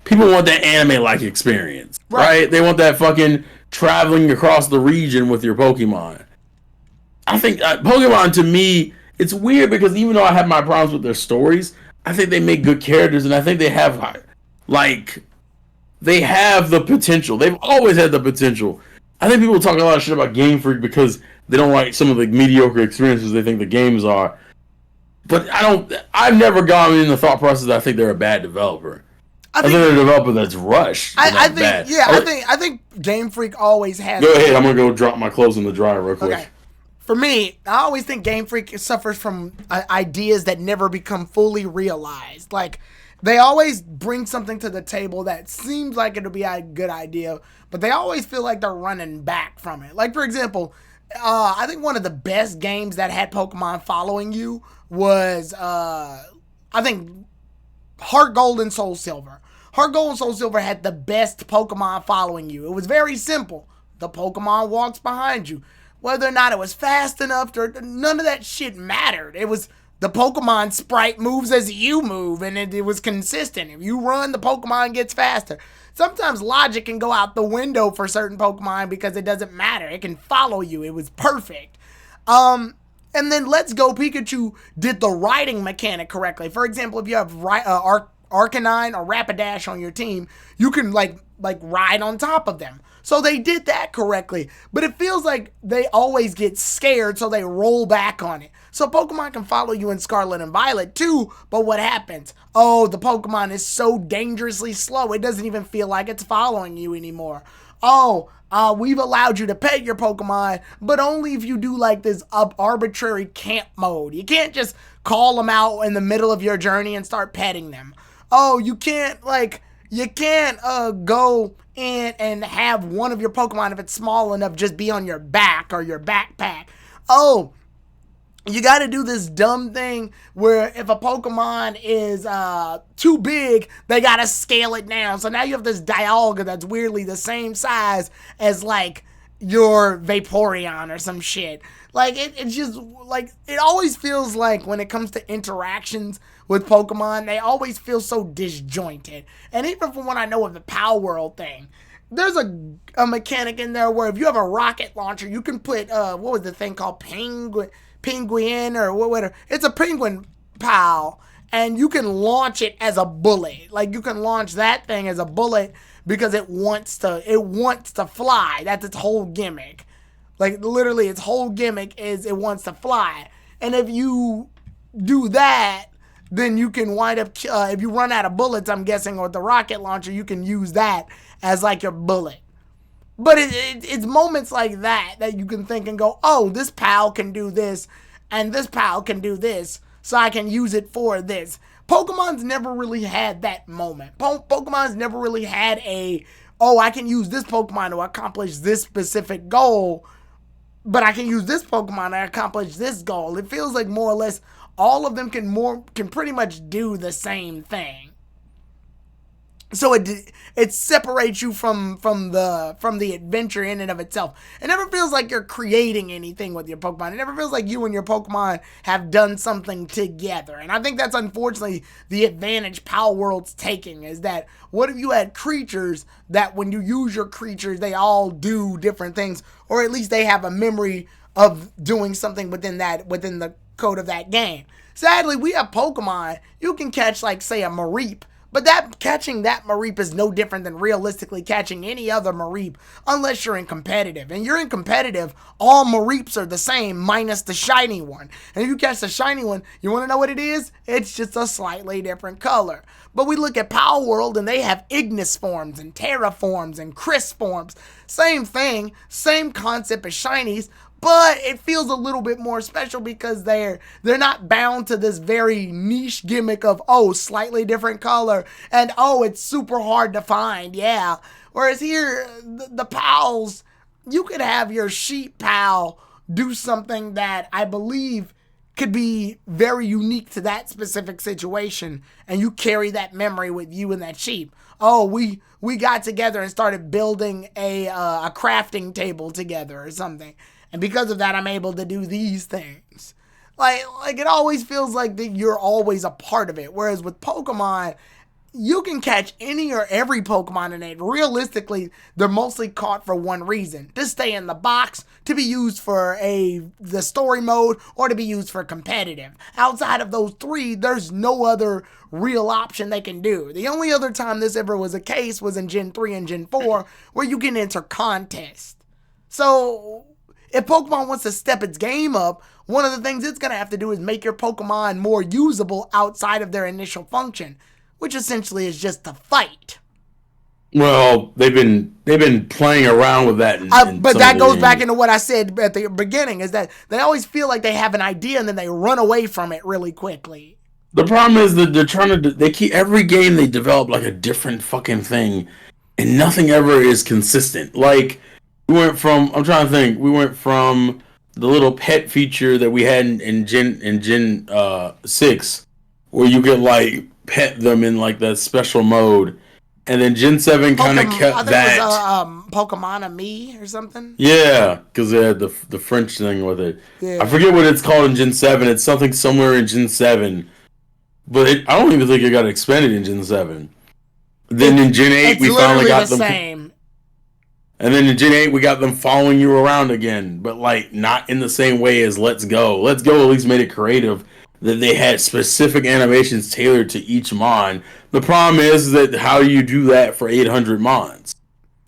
People want that anime-like experience, right? They want that fucking traveling across the region with your Pokemon. I think Pokemon, to me, it's weird because even though I have my problems with their stories, I think they make good characters, and I think they have, they have the potential. They've always had the potential. I think people talk a lot of shit about Game Freak because they don't like some of the mediocre experiences they think the games are. But I've never gone in the thought process that I think they're a bad developer. I think they're a developer that's rushed. I think Game Freak always has. Go ahead, I'm gonna go drop my clothes in the dryer real quick. Okay. For me, I always think Game Freak suffers from ideas that never become fully realized. Like, they always bring something to the table that seems like it'll be a good idea, but they always feel like they're running back from it. Like, for example, I think one of the best games that had Pokemon following you was, I think, Heart Gold and Soul Silver. Heart Gold and Soul Silver had the best Pokemon following you. It was very simple. The Pokemon walks behind you. Whether or not it was fast enough, none of that shit mattered. It was the Pokemon sprite moves as you move, and it was consistent. If you run, the Pokemon gets faster. Sometimes logic can go out the window for certain Pokemon because it doesn't matter. It can follow you. It was perfect. And then Let's Go Pikachu did the riding mechanic correctly. For example, if you have Arcanine or Rapidash on your team, you can like ride on top of them. So they did that correctly, but it feels like they always get scared, so they roll back on it. So Pokemon can follow you in Scarlet and Violet too, but what happens? Oh, the Pokemon is so dangerously slow, it doesn't even feel like it's following you anymore. Oh, we've allowed you to pet your Pokemon, but only if you do like this arbitrary camp mode. You can't just call them out in the middle of your journey and start petting them. Oh, you can't go in and have one of your Pokemon, if it's small enough, just be on your back or your backpack. Oh, you got to do this dumb thing where if a Pokemon is too big, they got to scale it down. So now you have this Dialga that's weirdly the same size as like your Vaporeon or some shit. Like it's just like, it always feels like when it comes to interactions with Pokemon, they always feel so disjointed. And even from what I know of the Palworld thing, there's a mechanic in there where if you have a rocket launcher, you can put, what was the thing called? Penguin or whatever. It's a penguin pal, and you can launch it as a bullet. Like, you can launch that thing as a bullet because it wants to fly. That's its whole gimmick. Like, literally, its whole gimmick is it wants to fly. And if you do that, then you can wind up, if you run out of bullets, I'm guessing, with the rocket launcher, you can use that as like your bullet. But it's moments like that you can think and go, oh, this pal can do this, and this pal can do this, so I can use it for this. Pokemon's never really had that moment. Pokemon's never really had I can use this Pokemon to accomplish this specific goal, but I can use this Pokemon to accomplish this goal. It feels like more or less all of them can pretty much do the same thing. So it separates you from the adventure in and of itself. It never feels like you're creating anything with your Pokemon. It never feels like you and your Pokemon have done something together. And I think that's unfortunately the advantage Palworld's taking, is that what if you had creatures that when you use your creatures, they all do different things, or at least they have a memory of doing something within the code of that game. Sadly, we have Pokemon. You can catch, like, say, a Mareep, But that catching that Mareep is no different than realistically catching any other Mareep unless you're in competitive. And you're in competitive, all Mareeps are the same minus the shiny one. And if you catch the shiny one, you want to know what it is? It's just a slightly different color. But we look at Palworld and they have Ignis forms and Terra forms and Chris forms. Same thing, same concept as shinies, but it feels a little bit more special because they're not bound to this very niche gimmick of, oh, slightly different color and oh, it's super hard to find. Yeah. Whereas here, the pals, you could have your sheep pal do something that I believe could be very unique to that specific situation, and you carry that memory with you and that sheep. Oh, we got together and started building a crafting table together or something. And because of that, I'm able to do these things. Like it always feels like that you're always a part of it. Whereas with Pokemon, you can catch any or every Pokemon in it. Realistically, they're mostly caught for one reason: to stay in the box, to be used for the story mode, or to be used for competitive. Outside of those three, there's no other real option they can do. The only other time this ever was a case was in Gen 3 and Gen 4, where you can enter contests. So if Pokemon wants to step its game up, one of the things it's going to have to do is make your Pokemon more usable outside of their initial function, which essentially is just to fight. Well, they've been playing around with that. But that goes back into what I said at the beginning, is that they always feel like they have an idea and then they run away from it really quickly. The problem is that they're trying to, they keep, every game they develop like a different fucking thing, and nothing ever is consistent. Like, we went from the little pet feature that we had in Gen 6, where you could like pet them in like that special mode, and then Gen 7 kind of kept that. It was Pokemon Me or something. Yeah, because they had the French thing with it. Yeah. I forget what it's called in Gen 7. It's something somewhere in Gen 7, but I don't even think it got expanded in Gen 7. Then in Gen 8 we finally got them. Same. And then in Gen 8 we got them following you around again, but like not in the same way as Let's Go. Let's Go at least made it creative, that they had specific animations tailored to each mon. The problem is that how do you do that for 800 mons?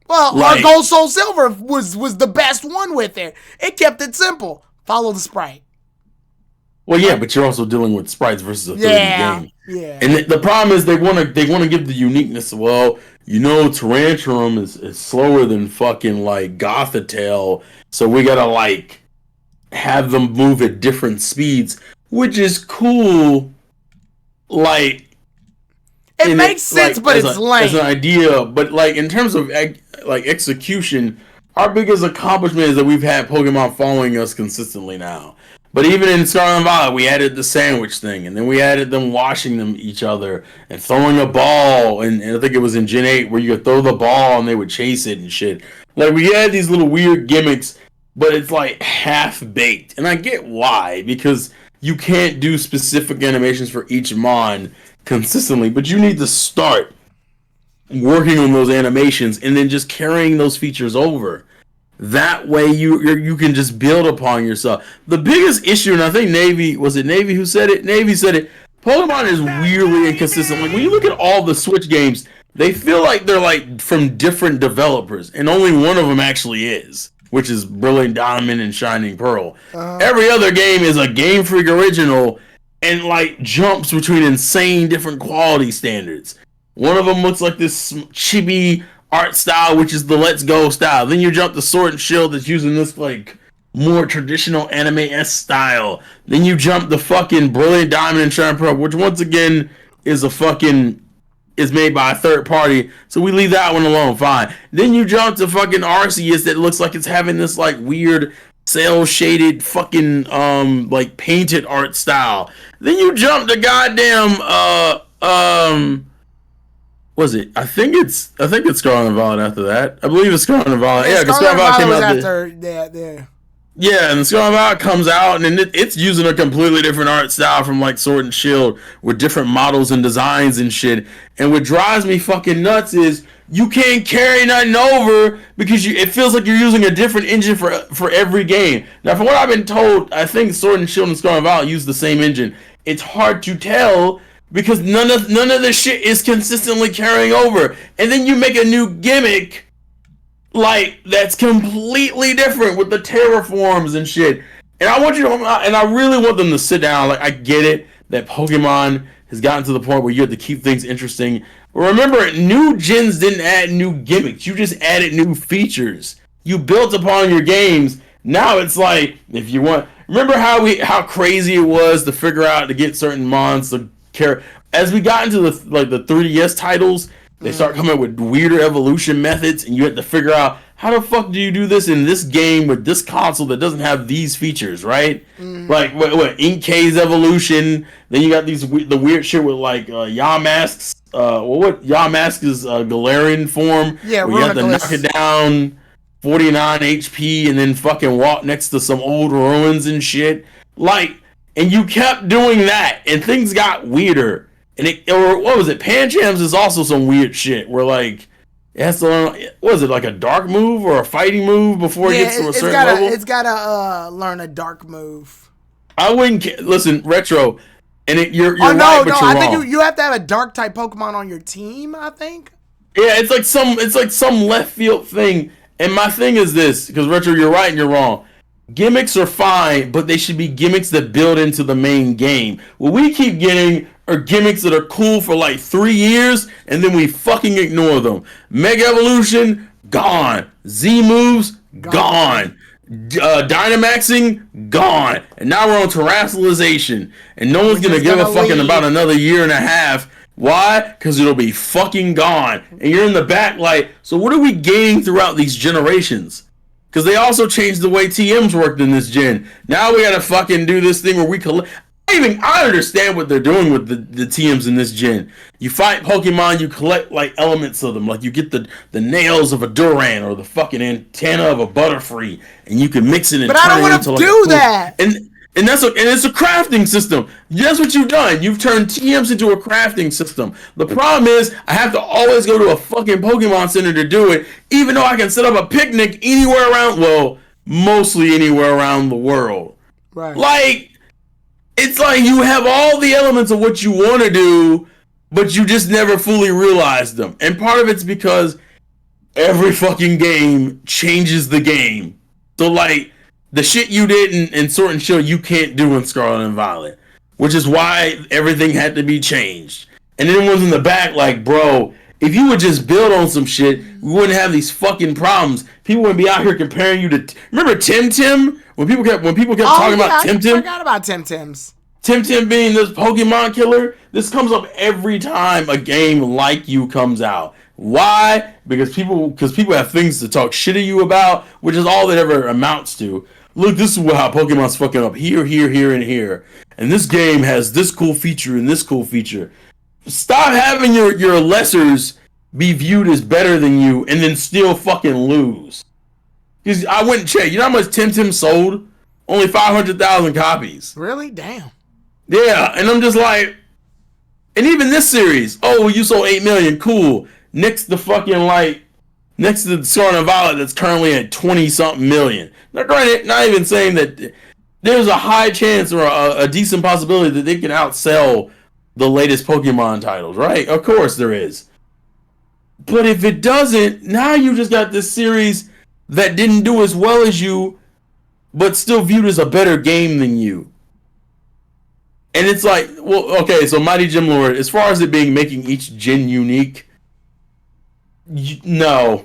Well, our Gold Soul Silver was the best one with it. It kept it simple. Follow the sprite. Well, yeah, but you're also dealing with sprites versus a 3D game. Yeah. And the problem is they want to give the uniqueness. Well, you know, Taranturum is slower than fucking like Gothitelle, so we gotta like have them move at different speeds, which is cool. Like, it makes sense, but it's lame. As an idea, but like in terms of like execution, our biggest accomplishment is that we've had Pokemon following us consistently now. But even in Scarlet and Violet, we added the sandwich thing, and then we added them washing them each other and throwing a ball, and I think it was in Gen 8 where you could throw the ball and they would chase it and shit. Like, we had these little weird gimmicks, but it's like half-baked. And I get why, because you can't do specific animations for each mon consistently, but you need to start working on those animations and then just carrying those features over. That way you can just build upon yourself. The biggest issue, and I think Navy who said it? Navy said it. Pokemon is weirdly inconsistent. Like, when you look at all the Switch games, they feel like they're like from different developers, and only one of them actually is, which is Brilliant Diamond and Shining Pearl. Every other game is a Game Freak original and like jumps between insane different quality standards. One of them looks like this chibi art style, which is the Let's Go style. Then you jump to Sword and Shield that's using this like more traditional anime-esque style. Then you jump to fucking Brilliant Diamond and Shining Pearl, which once again is made by a third party, so we leave that one alone, fine. Then you jump to fucking Arceus that looks like it's having this like weird cell shaded fucking like painted art style. Then you jump to goddamn was it? I think it's Scarlet and Violet after that. I believe it's Scarlet and Violet. Yeah, because Scarlet and Violet came out after that. Yeah, and Scarlet and Violet comes out, and it's using a completely different art style from like Sword and Shield with different models and designs and shit. And what drives me fucking nuts is you can't carry nothing over because it feels like you're using a different engine for every game. Now, from what I've been told, I think Sword and Shield and Scarlet and Violet use the same engine. It's hard to tell because none of this shit is consistently carrying over. And then you make a new gimmick like that's completely different with the terraforms and shit. And I want you to, and I really want them to sit down. Like, I get it that Pokemon has gotten to the point where you have to keep things interesting. But remember, new gens didn't add new gimmicks. You just added new features. You built upon your games. Now it's like, if you want, remember how crazy it was to figure out to get certain mons to care. As we got into the 3DS titles, they start coming up with weirder evolution methods, and you have to figure out how the fuck do you do this in this game with this console that doesn't have these features, right? Like what Inkay's evolution. Then you got the weird shit with like Yamask's. What Yamask's Galarian form? Yeah, where you have to knock it down 49 HP and then fucking walk next to some old ruins and shit. Like, and you kept doing that, and things got weirder. And or what was it? Panchams is also some weird shit where like it has to learn. Was it like a dark move or a fighting move before it gets to a certain level? It's gotta learn a dark move. I wouldn't listen, Retro, and you're right, but you're wrong. I think you have to have a dark type Pokemon on your team. I think. Yeah, it's like some left field thing. And my thing is this, because Retro, you're right and you're wrong. Gimmicks are fine, but they should be gimmicks that build into the main game. What we keep getting are gimmicks that are cool for like 3 years, and then we fucking ignore them. Mega Evolution, gone. Z moves, gone. Dynamaxing, gone. And now we're on Terrestrialization, and no one's gonna give a fucking about another year and a half. Why? Because it'll be fucking gone. And you're in the back like, so what are we gaining throughout these generations? Because they also changed the way TMs worked in this gen. Now we gotta fucking do this thing where we collect. I understand what they're doing with the TMs in this gen. You fight Pokemon, you collect like elements of them. Like you get the nails of a Duran or the fucking antenna of a Butterfree, and you can mix it and but turn I don't it into want like to do that. And it's a crafting system. That's what you've done. You've turned TMs into a crafting system. The problem is I have to always go to a fucking Pokemon Center to do it, even though I can set up a picnic anywhere around, well, mostly anywhere around the world. Right. Like, it's like you have all the elements of what you want to do, but you just never fully realize them. And part of it's because every fucking game changes the game. So, like, the shit you did in Sword and Shield, you can't do in Scarlet and Violet. Which is why everything had to be changed. And everyone's in the back like, bro, if you would just build on some shit, we wouldn't have these fucking problems. People wouldn't be out here comparing you to... Remember Tim? When people kept talking about Tim? I forgot about Tims. Tim being this Pokemon killer. This comes up every time a game like you comes out. Why? Because people have things to talk shit at you about, which is all that ever amounts to. Look, this is how Pokemon's fucking up here, and here. And this game has this cool feature and this cool feature. Stop having your lessers be viewed as better than you and then still fucking lose. Because I went and checked. You know how much Tim sold? Only 500,000 copies. Really? Damn. Yeah, and I'm just like... And even this series, oh, you sold 8 million, cool. Next to the Scarlet and Violet that's currently at 20-something million. Now, granted, not even saying that there's a high chance or a decent possibility that they can outsell the latest Pokemon titles, right? Of course there is. But if it doesn't, now you just got this series that didn't do as well as you, but still viewed as a better game than you. And it's like, well, okay, so Mighty Gym Lord, as far as it being making each gen unique, no.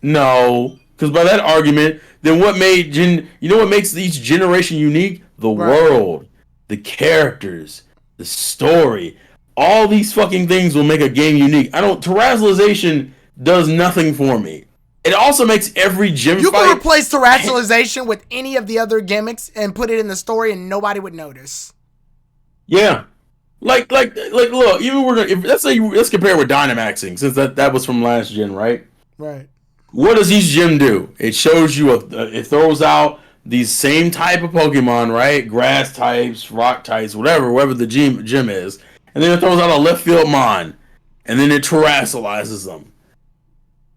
Because by that argument, then what made you know what makes each generation unique? The world, the characters, the story. All these fucking things will make a game unique. Terrestrialization does nothing for me. It also makes every gym fight... You can replace Terrestrialization with any of the other gimmicks and put it in the story and nobody would notice. Yeah. Like look, even let's compare with Dynamaxing, since that was from last gen, right? Right. What does each gym do? It shows you it throws out these same type of Pokemon, right? Grass types, rock types, whatever the gym is. And then it throws out a left field mon. And then it terrestrializes them.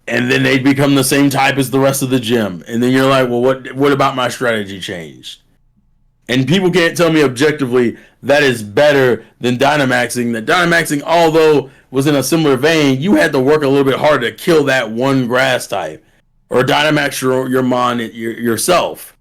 And then they become the same type as the rest of the gym. And then you're like, well, what about my strategy changed? And people can't tell me objectively that is better than Dynamaxing. That Dynamaxing, although was in a similar vein, you had to work a little bit harder to kill that one grass type. Or Dynamax your mon yourself.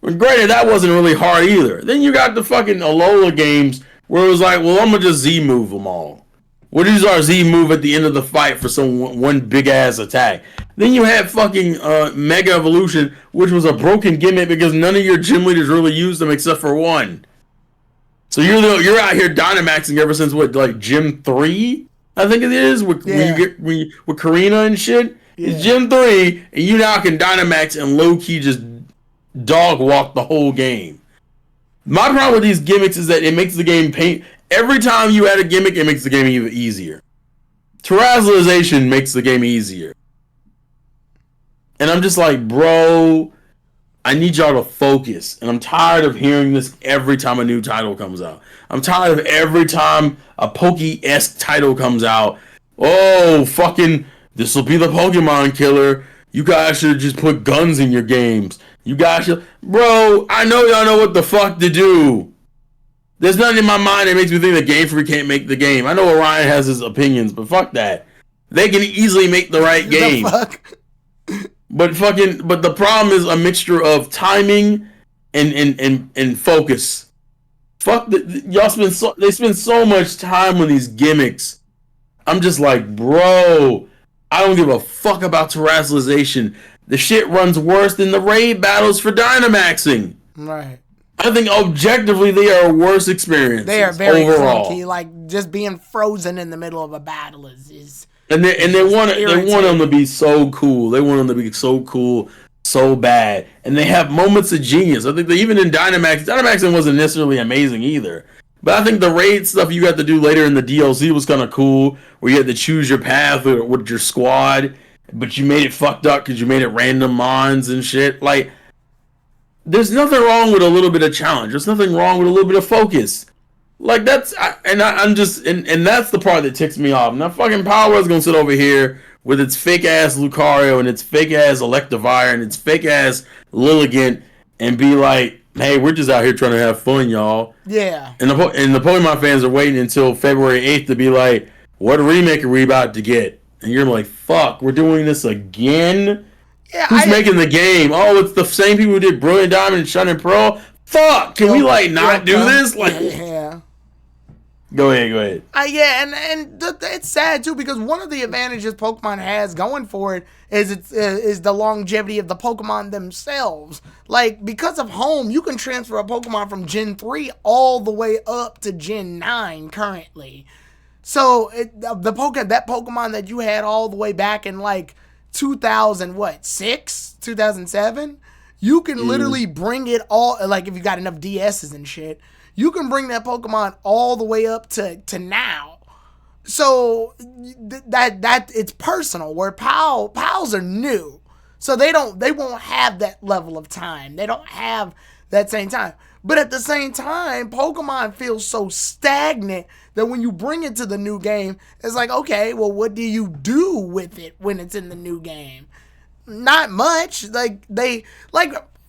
But granted, that wasn't really hard either. Then you got the fucking Alola games where it was like, well, I'm going to just Z-move them all. We'll use our Z-move at the end of the fight for some one big-ass attack. Then you had fucking Mega Evolution, which was a broken gimmick because none of your gym leaders really used them except for one. So you're out here Dynamaxing ever since what, like Gym 3? I think it is with with Karina and shit. Yeah. It's Gym 3, and you now can Dynamax and low key just dog walk the whole game. My problem with these gimmicks is that it makes the game pain. Every time you add a gimmick, it makes the game even easier. Terrestrialization makes the game easier. And I'm just like, bro, I need y'all to focus. And I'm tired of hearing this every time a new title comes out. I'm tired of every time a Poke-esque title comes out. Oh, fucking, this will be the Pokemon killer. You guys should just put guns in your games. You guys should... Bro, I know y'all know what the fuck to do. There's nothing in my mind that makes me think that Game Freak can't make the game. I know Orion has his opinions, but fuck that. They can easily make the right game. But the problem is a mixture of timing and focus. Fuck they spend so much time on these gimmicks. I'm just like, bro, I don't give a fuck about terrestrialization. The shit runs worse than the raid battles for Dynamaxing. Right. I think objectively they are worse experiences. They are very clunky. Like just being frozen in the middle of a battle is. And they want them to be so cool. They want them to be so cool, so bad. And they have moments of genius. I think that even in Dynamaxing wasn't necessarily amazing either. But I think the raid stuff you got to do later in the DLC was kind of cool, where you had to choose your path with your squad, but you made it fucked up because you made it random mons and shit. Like, there's nothing wrong with a little bit of challenge. There's nothing wrong with a little bit of focus. Like, I'm just, and that's the part that ticks me off. Now, fucking Palworld's gonna sit over here with its fake ass Lucario and its fake ass Electivire and its fake ass Lilligant and be like, hey, we're just out here trying to have fun, y'all. Yeah. And the Pokemon fans are waiting until February 8th to be like, what remake are we about to get? And you're like, fuck, we're doing this again? Yeah, Who's making the game? Oh, it's the same people who did Brilliant Diamond and Shining Pearl? Fuck, can we, not do this? Like, yeah. Go ahead. Yeah, and it's sad, too, because one of the advantages Pokemon has going for it is the longevity of the Pokemon themselves. Like, because of Home, you can transfer a Pokemon from Gen 3 all the way up to Gen 9 currently. So, that Pokemon that you had all the way back in, 2006? 2007? You can literally bring it all, if you got enough DSs and shit, you can bring that Pokemon all the way up to now. So that it's personal. Where pals are new, so they won't have that level of time. They don't have that same time. But at the same time, Pokemon feels so stagnant that when you bring it to the new game, it's like, okay, well, what do you do with it when it's in the new game? Not much. I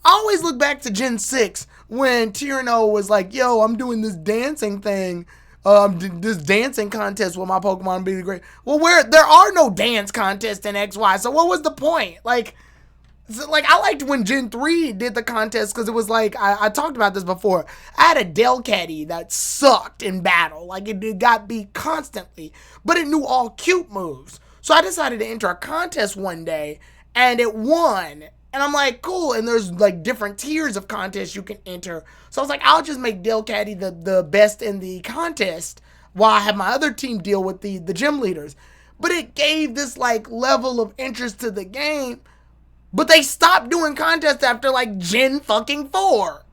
always look back to Gen 6 when Tyranno was like, yo, I'm doing this dancing thing, this dancing contest with my Pokemon be great. Well, there are no dance contests in XY, so what was the point? I liked when Gen 3 did the contest because it was I talked about this before. I had a Delcatty that sucked in battle. It got beat constantly, but it knew all cute moves. So I decided to enter a contest one day, and it won. And I'm like, cool. And there's different tiers of contests you can enter. So I was like, I'll just make Delcatty the best in the contest while I have my other team deal with the gym leaders. But it gave this level of interest to the game. But they stopped doing contests after Gen fucking 4.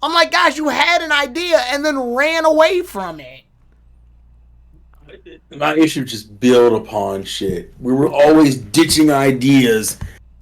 I'm like, guys, you had an idea and then ran away from it. My issue just build upon shit. We were always ditching ideas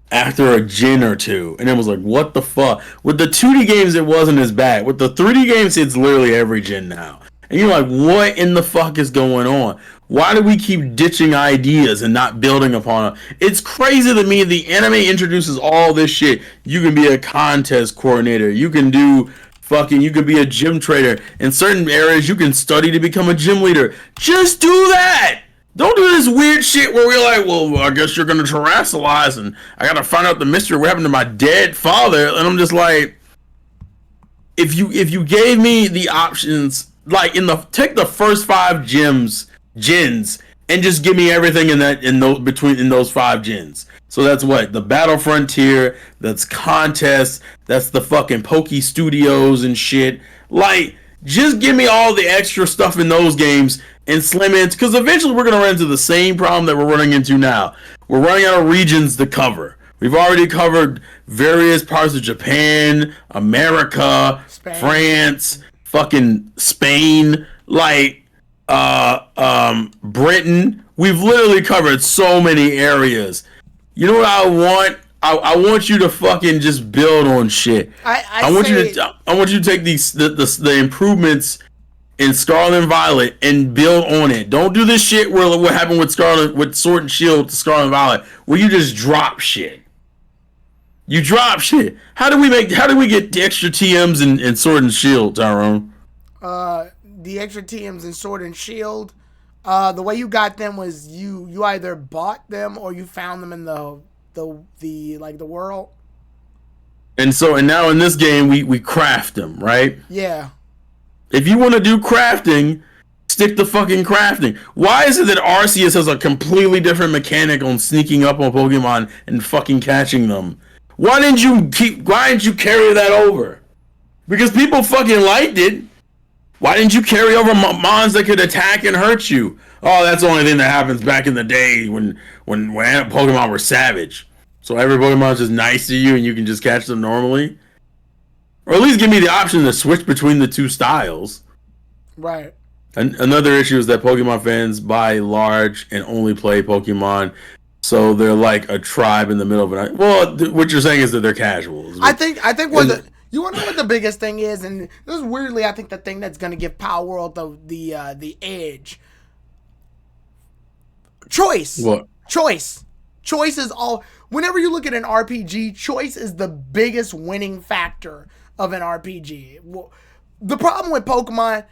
after a gen or two, and it was like, what the fuck? With the 2D games, it wasn't as bad. With the 3D games, it's literally every gen now. And you're like, what in the fuck is going on? Why do we keep ditching ideas and not building upon them? It's crazy to me the anime introduces all this shit. You can be a contest coordinator. You can do Fucking, you could be a gym trader. In certain areas, you can study to become a gym leader. Just do that. Don't do this weird shit where we're like, well, I guess you're gonna terrestrialize, and I gotta find out the mystery of what happened to my dead father. And I'm just like, if you gave me the options, like take the first 5 gens, and just give me everything in those 5 gens. So that's what the Battle Frontier, that's contests, that's the fucking Poke Studios and shit. Like, just give me all the extra stuff in those games and slim it, because eventually we're gonna run into the same problem that we're running into now. We're running out of regions to cover. We've already covered various parts of Japan, America, Spain. France, fucking Spain, like Britain. We've literally covered so many areas. You know what I want? I want you to fucking just build on shit. I want you to take the improvements in Scarlet and Violet and build on it. Don't do this shit where what happened with Sword and Shield to Scarlet and Violet, where you just drop shit. You drop shit. How do we get the extra TMs in Sword and Shield, Tyrone? The extra TMs in Sword and Shield, the way you got them was you either bought them or you found them in the world. And now in this game we craft them, right? Yeah. If you want to do crafting, stick to fucking crafting. Why is it that Arceus has a completely different mechanic on sneaking up on Pokemon and fucking catching them? Why didn't you carry that over? Because people fucking liked it. Why didn't you carry over mons that could attack and hurt you? Oh, that's the only thing that happens back in the day when Pokemon were savage. So every Pokemon's just nice to you and you can just catch them normally? Or at least give me the option to switch between the 2 styles. Right. And another issue is that Pokemon fans buy large and only play Pokemon, so they're like a tribe in the middle of it. Well, what you're saying is that they're casuals. I think you want to know what the biggest thing is, and this is weirdly, I think the thing that's going to give Palworld the edge. Choice. What? Choice. Choice is all. Whenever you look at an RPG, choice is the biggest winning factor of an RPG. The problem with Pokemon,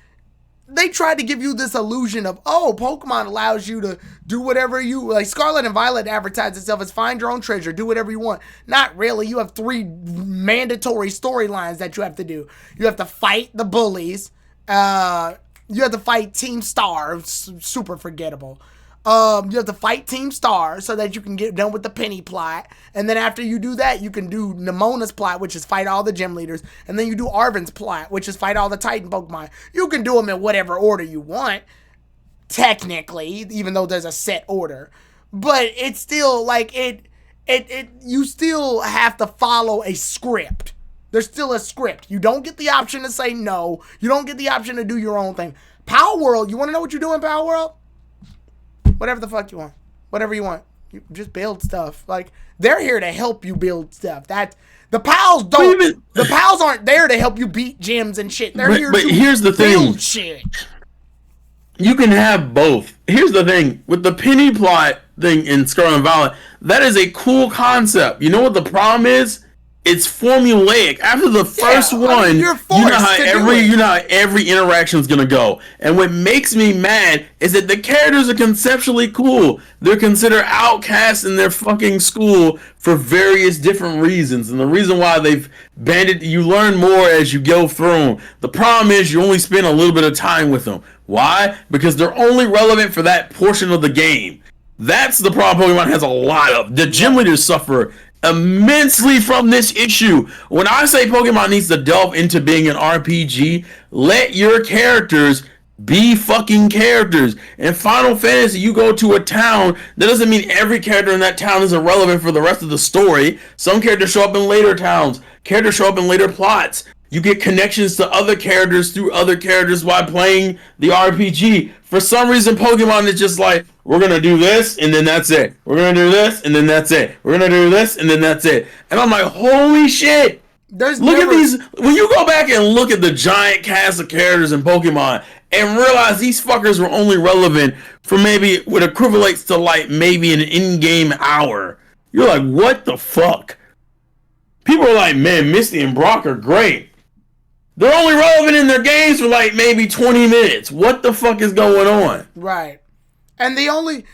they tried to give you this illusion of, oh, Pokemon allows you to do whatever you like. Scarlet and Violet advertise itself as find your own treasure, do whatever you want. Not really. You have 3 mandatory storylines that you have to do. You have to fight the bullies. You have to fight Team Star, super forgettable. You have to fight Team Star so that you can get done with the Penny plot. And then after you do that, you can do Nemona's plot, which is fight all the gym leaders. And then you do Arven's plot, which is fight all the Titan Pokemon. You can do them in whatever order you want, technically, even though there's a set order. But it's still like you still have to follow a script. There's still a script. You don't get the option to say no. You don't get the option to do your own thing. Palworld, you want to know what you do in Palworld? Whatever the fuck you want. Whatever you want. You just build stuff. Like, they're here to help you build stuff. The pals don't. The pals aren't there to help you beat gyms and shit. They're here to here's the build thing. Shit. You can have both. Here's the thing. With the Penny plot thing in Scarlet and Violet, that is a cool concept. You know what the problem is? It's formulaic. After the first one, you know how every interaction is gonna go. And what makes me mad is that the characters are conceptually cool. They're considered outcasts in their fucking school for various different reasons. And the reason why they've banded, you learn more as you go through them. The problem is you only spend a little bit of time with them. Why? Because they're only relevant for that portion of the game. That's the problem Pokemon has a lot of. The gym leaders suffer immensely from this issue. When I say Pokemon needs to delve into being an RPG, let your characters be fucking characters. In Final Fantasy, you go to a town, that doesn't mean every character in that town is irrelevant for the rest of the story. Some characters show up in later towns. Characters show up in later plots. You get connections to other characters through other characters while playing the RPG. For some reason, Pokemon is just like, we're going to do this, and then that's it. We're going to do this, and then that's it. We're going to do this, and then that's it. And I'm like, holy shit. Look at these. When you go back and look at the giant cast of characters in Pokemon and realize these fuckers were only relevant for maybe what equivalates to like maybe an in-game hour, you're like, what the fuck? People are like, man, Misty and Brock are great. They're only relevant in their games for like maybe 20 minutes. What the fuck is going on? Right. And the only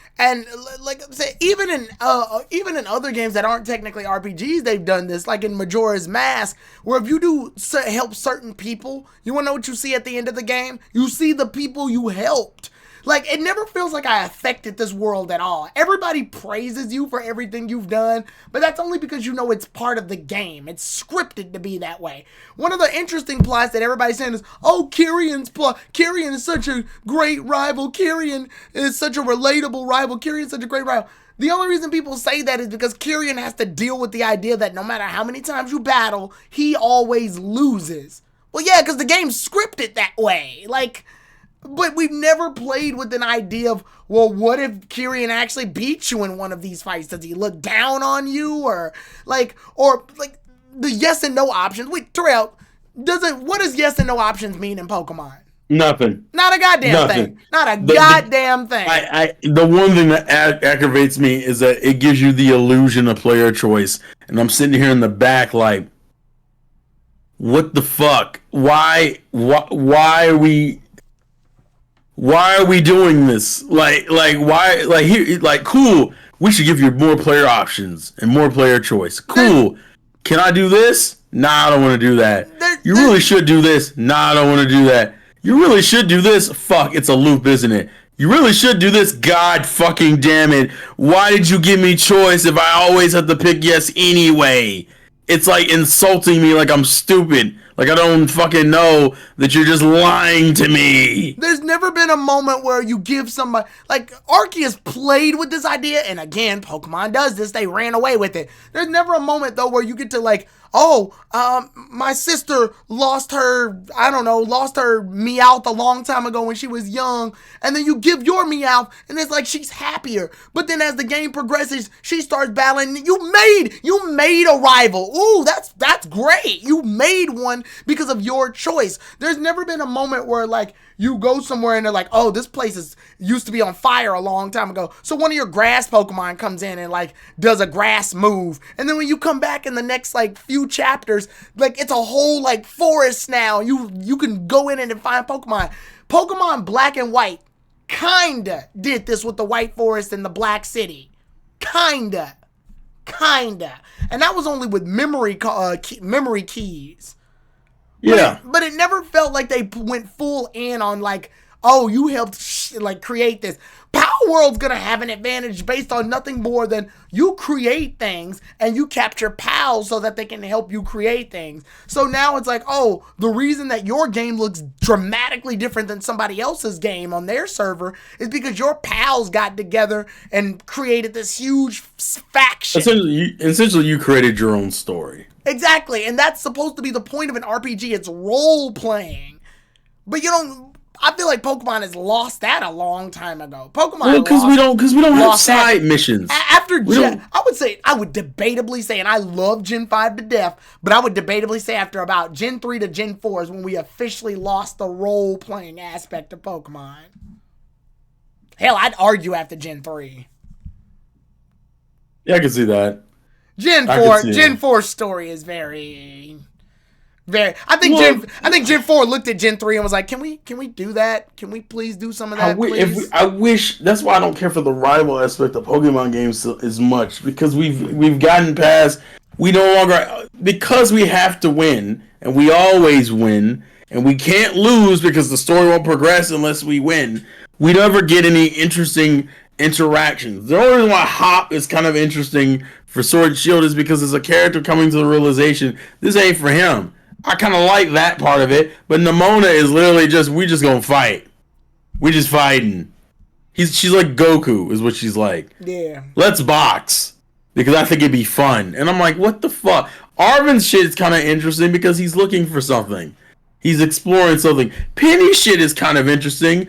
like say even in other games that aren't technically RPGs, they've done this. Like in Majora's Mask, where if you do help certain people, you want to know what you see at the end of the game? You see the people you helped. Like, it never feels like I affected this world at all. Everybody praises you for everything you've done, but that's only because you know it's part of the game. It's scripted to be that way. One of the interesting plots that everybody's saying is, oh, Kyrion's plot. Kyrion is such a great rival. Kyrion is such a relatable rival. Kyrion is such a great rival. The only reason people say that is because Kyrion has to deal with the idea that no matter how many times you battle, he always loses. Well, yeah, because the game's scripted that way. Like... But we've never played with an idea of, well, what if Kyrion actually beats you in one of these fights? Does he look down on you? Or the yes and no options? Wait, Terrell, what does yes and no options mean in Pokemon? Nothing. Not a goddamn thing. Not a goddamn thing. The one thing that aggravates me is that it gives you the illusion of player choice. And I'm sitting here in the back like, what the fuck? Why are we... Why are we doing this? Cool. We should give you more player options and more player choice. Cool. Can I do this? Nah, I don't want to do that. You really should do this. Nah, I don't want to do that. You really should do this. Fuck, it's a loop, isn't it? You really should do this. God fucking damn it. Why did you give me choice if I always have to pick yes anyway? It's like insulting me like I'm stupid. Like I don't fucking know that you're just lying to me. There's never been a moment where you give somebody... Like, Arceus played with this idea, and again, Pokemon does this. They ran away with it. There's never a moment, though, where you get to, like, my sister lost her Meowth a long time ago when she was young, and then you give your Meowth, and it's like she's happier. But then as the game progresses, she starts battling. You made a rival. Ooh, that's great. You made one because of your choice. There's never been a moment where, like, you go somewhere and they're like, oh, this place used to be on fire a long time ago. So one of your grass Pokemon comes in and like does a grass move. And then when you come back in the next like few chapters, like it's a whole like forest now. You can go in and find Pokemon. Pokemon Black and White kinda did this with the White Forest and the Black City. Kinda. And that was only with memory keys. Yeah. But it never felt like they went full in on like, oh, you helped create this. Palworld's gonna have an advantage based on nothing more than you create things and you capture pals so that they can help you create things. So now it's like, oh, the reason that your game looks dramatically different than somebody else's game on their server is because your pals got together and created this huge faction. Essentially, you created your own story. Exactly, and that's supposed to be the point of an RPG. It's role playing, but I feel like Pokemon has lost that a long time ago. Because we don't have side missions. After I would debatably say, and I love Gen 5 to death, but I would debatably say after about Gen 3 to Gen 4 is when we officially lost the role playing aspect of Pokemon. Hell, I'd argue after Gen 3. Yeah, I can see that. Gen 4's story is very. I think Gen 4 looked at Gen 3 and was like, "Can we do that? Can we please do some of that?" I wish. That's why I don't care for the rival aspect of Pokemon games as much, because we've gotten past. We no longer, because we have to win, and we always win, and we can't lose because the story won't progress unless we win. We never get any interesting interactions. The only reason why Hop is kind of interesting for Sword and Shield is because it's a character coming to the realization this ain't for him. I kind of like that part of it, but Nimona is literally we just gonna fight. We just fighting. She's like Goku is what she's like. Yeah. Let's box because I think it'd be fun. And I'm like, what the fuck? Arvin's shit is kind of interesting because he's looking for something. He's exploring something. Penny's shit is kind of interesting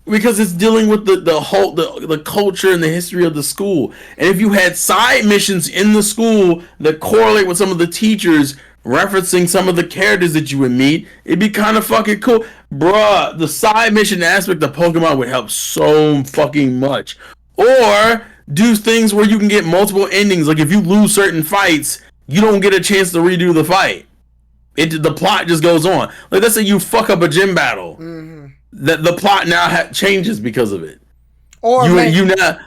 because it's dealing with the culture and the history of the school. And if you had side missions in the school that correlate with some of the teachers referencing some of the characters that you would meet, it'd be kind of fucking cool. Bruh, the side mission aspect of Pokemon would help so fucking much. Or do things where you can get multiple endings. Like if you lose certain fights, you don't get a chance to redo the fight. The plot just goes on. Like, let's say you fuck up a gym battle. The plot now changes because of it. Or you now,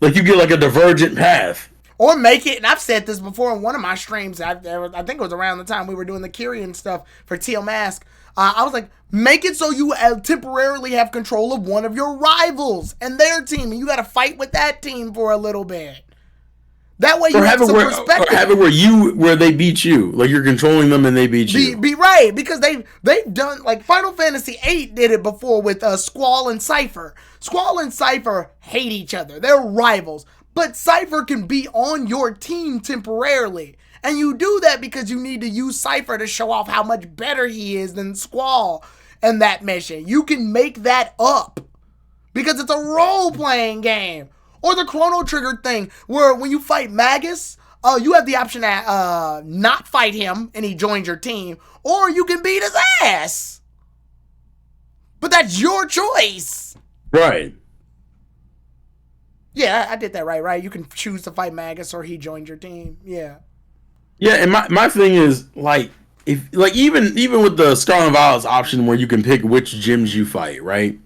like, you get like a divergent path. Or make it, and I've said this before in one of my streams, I think it was around the time we were doing the Kyrian stuff for Teal Mask. I was like, make it so you temporarily have control of one of your rivals and their team, and you got to fight with that team for a little bit. That way you have some perspective. Or have it where they beat you, like you're controlling them and they beat you. Be right, because they've done, like, Final Fantasy VIII did it before with Squall and Cypher. Squall and Cypher hate each other. They're rivals. But Cypher can be on your team temporarily. And you do that because you need to use Cypher to show off how much better he is than Squall in that mission. You can make that up because it's a role-playing game. Or the Chrono Trigger thing, where when you fight Magus, you have the option to not fight him and he joins your team. Or you can beat his ass. But that's your choice. Right. Yeah, I did that right? You can choose to fight Magus or he joined your team. Yeah. Yeah, and my thing is, like, if like even with the Scarlet and Violet's option where you can pick which gyms you fight, right?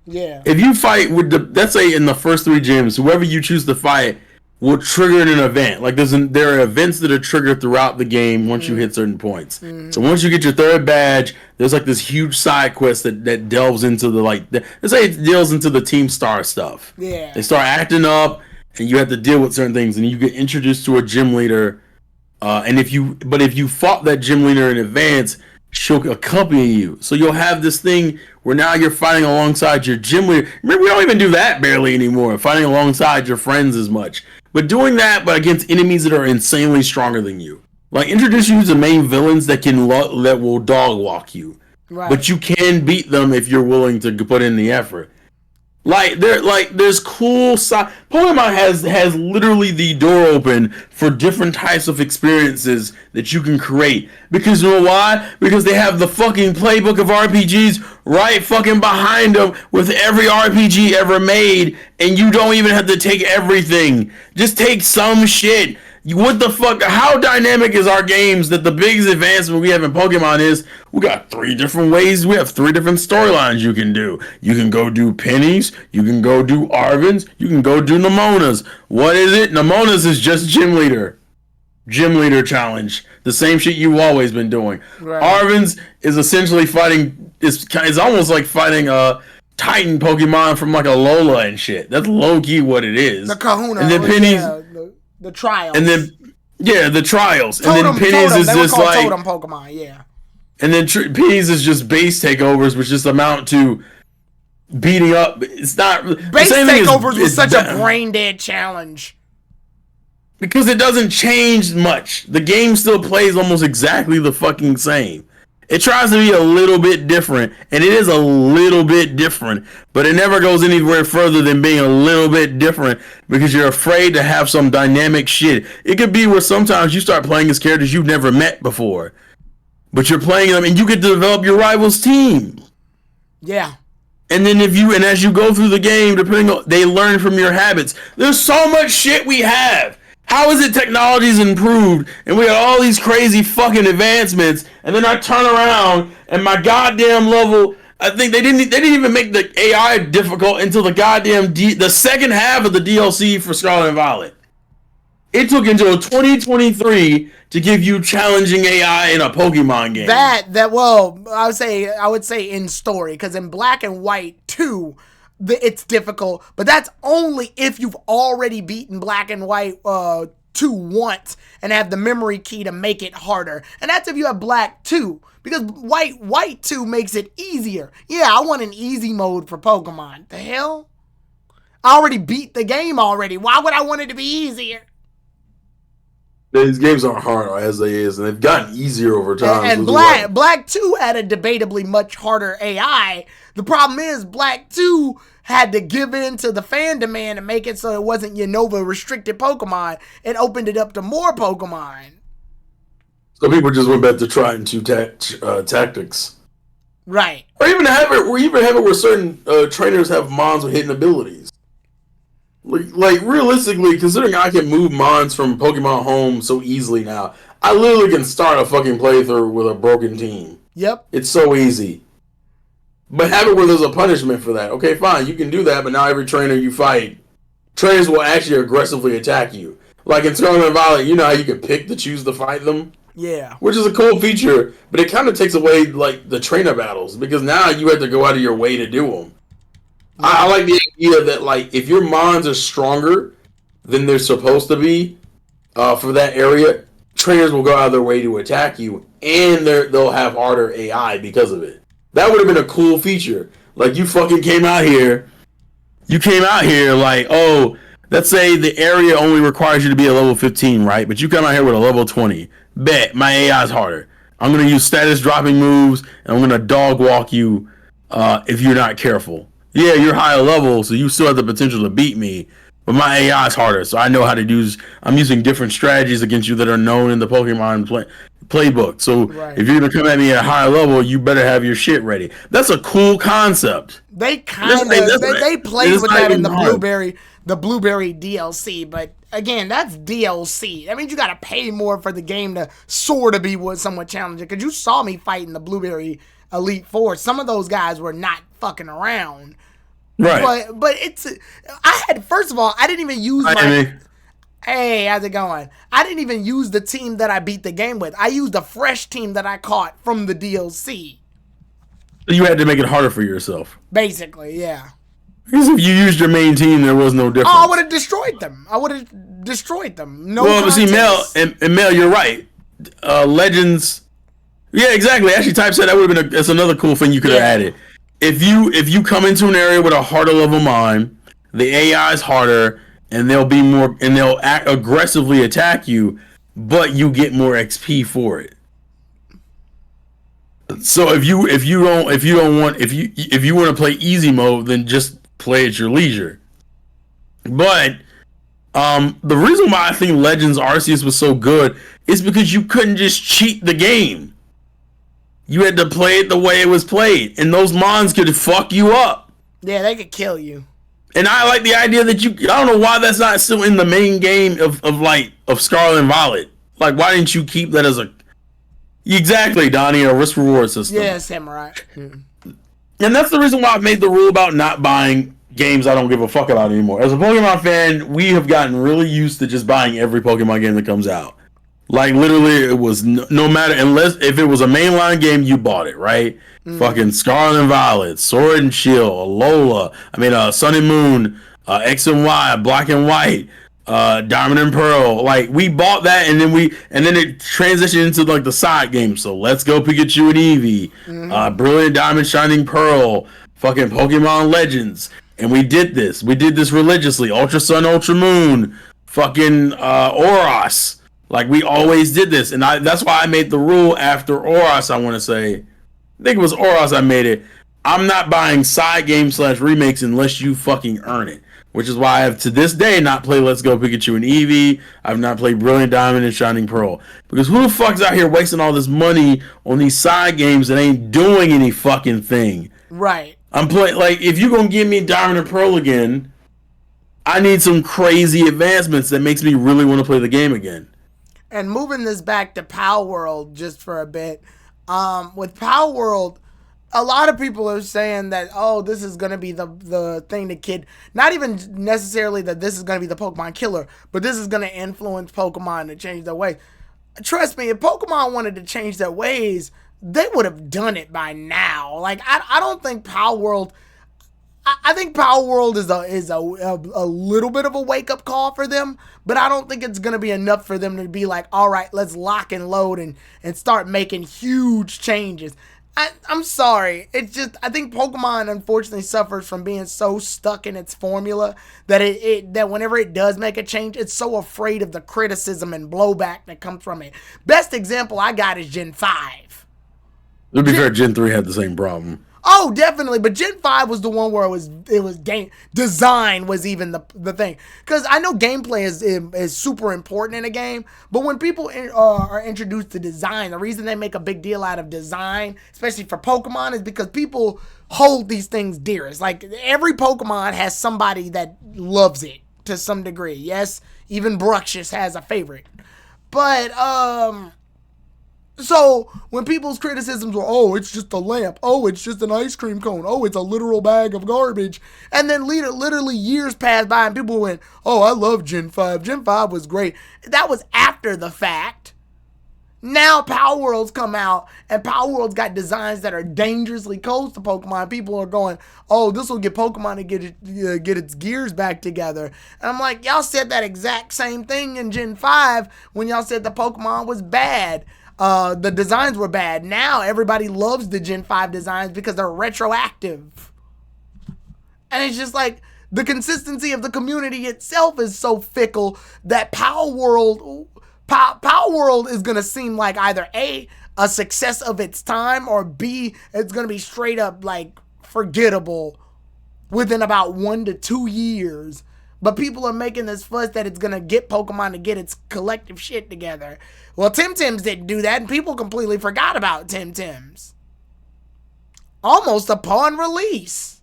Yeah. If you fight with let's say in the first 3 gyms, whoever you choose to fight will trigger an event. Like there are events that are triggered throughout the game once you hit certain points. So once you get your 3rd badge, there's like this huge side quest that delves into the, like, let's say it deals into the Team Star stuff. Yeah. They start acting up, and you have to deal with certain things, and you get introduced to a gym leader. And if you fought that gym leader in advance, she'll accompany you. So you'll have this thing where now you're fighting alongside your gym leader. Remember, we don't even do that barely anymore, fighting alongside your friends as much. But doing that, but against enemies that are insanely stronger than you. Like, introduce you to main villains that will dog walk you. Right. But you can beat them if you're willing to put in the effort. There's cool side. Pokemon has literally the door open for different types of experiences that you can create. Because you know why? Because they have the fucking playbook of RPGs right fucking behind them with every RPG ever made, and you don't even have to take everything. Just take some shit. What the fuck? How dynamic is our games that the biggest advancement we have in Pokemon is we got 3 different ways. We have 3 different storylines you can do. You can go do Pennies. You can go do Arvins. You can go do Nemonas. What is it? Nemonas is just Gym Leader. Gym Leader challenge. The same shit you've always been doing. Right. Arvins is essentially fighting. It's almost like fighting Titan Pokemon from like a Lola and shit. That's low key what it is. The Kahuna. And then Pennies. Yeah. The trials. And then, yeah, the trials. Totem, and then Pennies is just like Totem Pokemon, yeah. And then Pennies is just base takeovers, which just amount to beating up. It's not base takeovers was such a brain dead challenge because it doesn't change much. The game still plays almost exactly the fucking same. It tries to be a little bit different, and it is a little bit different, but it never goes anywhere further than being a little bit different because you're afraid to have some dynamic shit. It could be where sometimes you start playing as characters you've never met before, but you're playing them and you get to develop your rival's team. Yeah. And then as you go through the game, they learn from your habits. There's so much shit we have. How is it technology's improved and we got all these crazy fucking advancements, and then I turn around and my goddamn level, I think they didn't even make the AI difficult until the goddamn the second half of the DLC for Scarlet and Violet. It took until 2023 to give you challenging AI in a Pokemon game. I would say in story, because in Black and White 2, it's difficult, but that's only if you've already beaten Black and White 2 once and have the memory key to make it harder. And that's if you have Black 2, because White 2 makes it easier. Yeah, I want an easy mode for Pokemon. The hell? I already beat the game already. Why would I want it to be easier? These games aren't hard as they is, and they've gotten easier over time. And Black 2 had a debatably much harder AI. The problem is Black 2 had to give in to the fan demand and make it so it wasn't Unova restricted Pokemon. It opened it up to more Pokemon. So people just went back to trying 2 tactics. Right. Or even have it where certain trainers have mons with hidden abilities. Like realistically, considering I can move mons from Pokemon Home so easily now, I literally can start a fucking playthrough with a broken team. Yep. It's so easy. But have it where there's a punishment for that. Okay, fine, you can do that, but now every trainer you fight, trainers will actually aggressively attack you. Like in Scarlet and Violet, you know how you can pick to choose to fight them? Yeah. Which is a cool feature, but it kind of takes away like the trainer battles because now you have to go out of your way to do them. I like the idea that like if your mons are stronger than they're supposed to be for that area, trainers will go out of their way to attack you, and they'll have harder AI because of it. That would have been a cool feature. Like you fucking came out here, like, oh, let's say the area only requires you to be a level 15, right? But you come out here with a level 20. Bet my AI is harder. I'm gonna use status dropping moves, and I'm gonna dog walk you if you're not careful. Yeah, you're higher level, so you still have the potential to beat me. But my AI is harder, so I know how to use. I'm using different strategies against you that are known in the Pokemon playbook. So Right. if you're gonna come at me at a higher level, you better have your shit ready. That's a cool concept. They kind of they played it's with not that in even the hard. blueberry DLC, but again, that's DLC. That means you got to pay more for the game to sort of be somewhat challenging. Because you saw me fighting the Blueberry Elite Four. Some of those guys were not fucking around. Right. But it's first of all, I didn't even use my. Hey, how's it going? I didn't even use the team that I beat the game with. I used a fresh team that I caught from the DLC. You had to make it harder for yourself. Basically, yeah. Because if you used your main team, there was no difference. Oh, I would have destroyed them. No. Well, but see, Mel, you're right. Legends. Yeah, exactly. Actually, Type said that would have been. That's another cool thing you could have added. If you come into an area with a harder level mine, the AI is harder, and they'll aggressively attack you, but you get more XP for it. So if you want to play easy mode, then just play at your leisure. But the reason why I think Legends Arceus was so good is because you couldn't just cheat the game. You had to play it the way it was played, and those mons could fuck you up. Yeah, they could kill you. And I like the idea that I don't know why that's not still in the main game of Scarlet and Violet. Like, why didn't you keep that as a... Exactly, Donnie, a risk reward system. Yeah, Samurai. And that's the reason why I've made the rule about not buying games I don't give a fuck about anymore. As a Pokemon fan, we have gotten really used to just buying every Pokemon game that comes out. Like, literally, it was no matter, unless if it was a mainline game, you bought it, right? Fucking Scarlet and Violet, Sword and Shield, Alola, Sun and Moon, X and Y, Black and White, Diamond and Pearl. Like, we bought that, and then it transitioned into like the side games. So Let's Go Pikachu and Eevee, Brilliant Diamond, Shining Pearl, fucking Pokemon Legends. And we did this religiously. Ultra Sun, Ultra Moon, fucking Oros. Like, we always did this, and that's why I made the rule after Oros, I want to say. I think it was Oros I made it. I'm not buying side games / remakes unless you fucking earn it. Which is why I have, to this day, not played Let's Go Pikachu and Eevee. I've not played Brilliant Diamond and Shining Pearl. Because who the fuck's out here wasting all this money on these side games that ain't doing any fucking thing? Right. I'm playing, like, if you're going to give me Diamond and Pearl again, I need some crazy advancements that makes me really want to play the game again. And moving this back to Palworld just for a bit, with Palworld, a lot of people are saying that, oh, this is going to be the thing that not even necessarily that this is going to be the Pokemon killer, but this is going to influence Pokemon to change their ways. Trust me, if Pokemon wanted to change their ways, they would have done it by now. Like, I don't think Palworld... I think Palworld is a little bit of a wake-up call for them, but I don't think it's going to be enough for them to be like, all right, let's lock and load and start making huge changes. I'm sorry. It's just, I think Pokemon unfortunately suffers from being so stuck in its formula that that whenever it does make a change, it's so afraid of the criticism and blowback that comes from it. Best example I got is Gen 5. To be fair, Gen 3 had the same problem. Oh, definitely, but Gen 5 was the one where it was game design was even the thing. Because I know gameplay is super important in a game, but when people are introduced to design, the reason they make a big deal out of design, especially for Pokemon, is because people hold these things dearest. Like, every Pokemon has somebody that loves it. to some degree. Yes, even Bruxious has a favorite. But, so when people's criticisms were, oh, it's just a lamp. Oh, it's just an ice cream cone. Oh, it's a literal bag of garbage. And then literally years passed by and people went, oh, I love Gen 5. Gen 5 was great. That was after the fact. Now Palworld's come out, and Palworld's got designs that are dangerously close to Pokemon. People are going, oh, this will get Pokemon to get its gears back together. And I'm like, y'all said that exact same thing in Gen 5 when y'all said the Pokemon was bad. The designs were bad. Now everybody loves the Gen 5 designs because they're retroactive. And it's just like, the consistency of the community itself is so fickle that Palworld is going to seem like either A, a success of its time, or B, it's going to be straight up like forgettable within about 1 to 2 years. But people are making this fuss that it's going to get Pokemon to get its collective shit together. Well, Temtems didn't do that, and people completely forgot about Temtems. Almost upon release.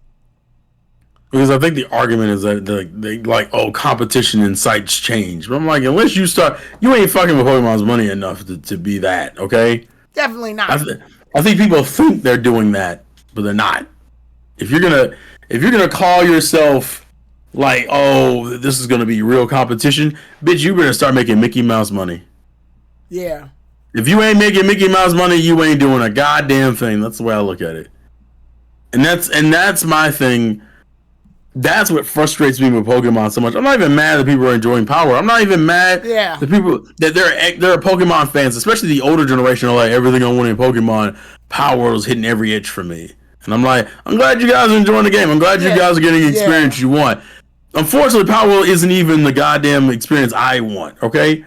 Because I think the argument is that they like, oh, competition incites change. But I'm like, unless you ain't fucking with Pokemon's money enough to be that, okay? Definitely not. I think people think they're doing that, but they're not. If you're gonna call yourself like, oh, this is gonna be real competition, bitch, you better start making Mickey Mouse money. Yeah. If you ain't making Mickey Mouse money, you ain't doing a goddamn thing. That's the way I look at it. And that's my thing. That's what frustrates me with Pokemon so much. I'm not even mad that people are enjoying Power. I'm not even mad that people that they're Pokemon fans, especially the older generation, are like, everything I want in Pokemon, Power is hitting every itch for me. And I'm like, I'm glad you guys are enjoying the game. I'm glad you guys are getting the experience you want. Unfortunately, Palworld isn't even the goddamn experience I want. Okay,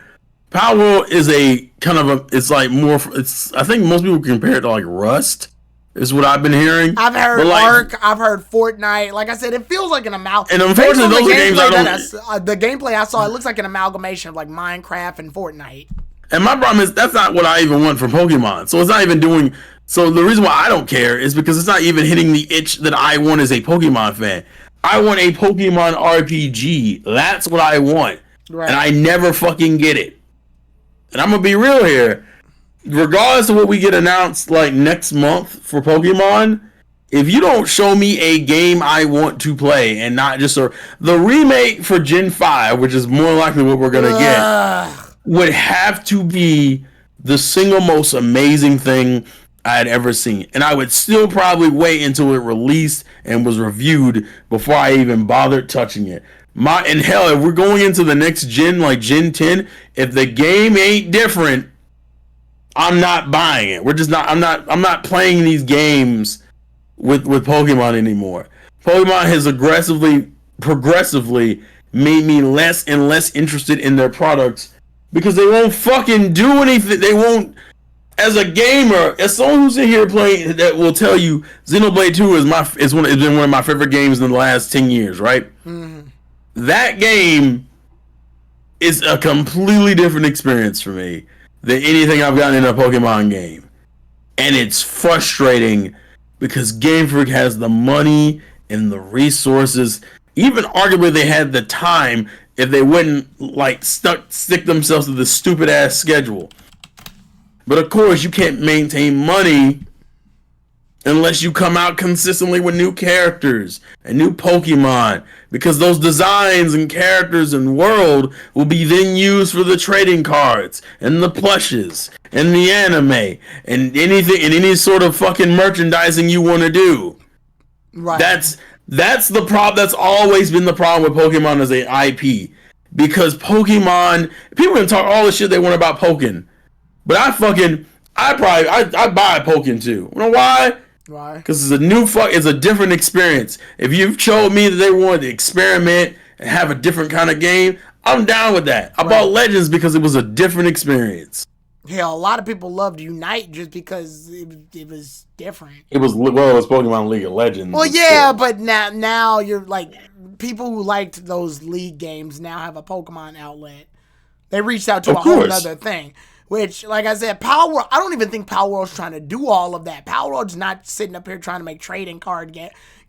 Palworld is a kind of it's like more. I think most people compare it to like Rust. Is what I've been hearing. I've heard Ark. I've heard Fortnite. Like I said, it feels like an amalgamation. And unfortunately, those are games I don't. The gameplay I saw, it looks like an amalgamation of like Minecraft and Fortnite. And my problem is that's not what I even want from Pokemon. So it's not even doing. So the reason why I don't care is because it's not even hitting the itch that I want as a Pokemon fan. I want a Pokemon RPG. That's what I want. Right. And I never fucking get it. And I'm gonna be real here. Regardless of what we get announced like next month for Pokemon, if you don't show me a game I want to play and not just the remake for Gen 5, which is more likely what we're gonna get, would have to be the single most amazing thing I had ever seen. And I would still probably wait until it released and was reviewed before I even bothered touching it. And hell, if we're going into the next gen, like Gen 10, if the game ain't different, I'm not buying it. I'm not playing these games with Pokemon anymore. Pokemon has progressively made me less and less interested in their products because they won't fucking do anything. They won't. As a gamer, as someone who's in here playing, that will tell you Xenoblade 2 has been one of my favorite games in the last 10 years, right? Mm-hmm. That game is a completely different experience for me than anything I've gotten in a Pokemon game. And it's frustrating because Game Freak has the money and the resources. Even arguably they had the time if they wouldn't like stick themselves to this stupid ass schedule. But of course you can't maintain money unless you come out consistently with new characters and new Pokemon, because those designs and characters and world will be then used for the trading cards and the plushes and the anime and anything and any sort of fucking merchandising you want to do. Right. That's the problem. That's always been the problem with Pokemon as a IP, because Pokemon, people can talk all the shit they want about Pokken, but I buy Pokken too. You know why? Why? Because it's a different experience. If you've showed me that they wanted to experiment and have a different kind of game, I'm down with that. I bought Legends because it was a different experience. Hell, a lot of people loved Unite just because it was different. It was Pokemon League of Legends. Well, yeah, but now you're like, people who liked those League games now have a Pokemon outlet. They reached out to a whole other thing. Which, like I said, Palworld, I don't even think Palworld's trying to do all of that. Palworld's not sitting up here trying to make trading card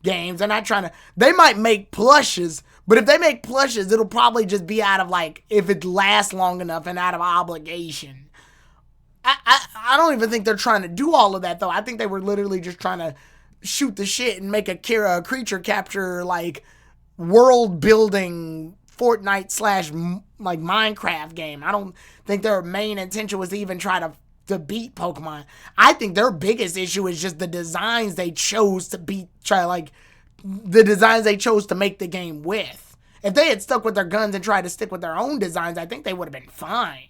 games. They're not trying to, they might make plushes, but if they make plushes, it'll probably just be out of like, if it lasts long enough and out of obligation. I don't even think they're trying to do all of that though. I think they were literally just trying to shoot the shit and make a creature capture like world building Fortnite slash like Minecraft game. I don't think their main intention was to even try to beat Pokemon. I think their biggest issue is just the designs they chose to the designs they chose to make the game with. If they had stuck with their guns and tried to stick with their own designs, I think they would have been fine.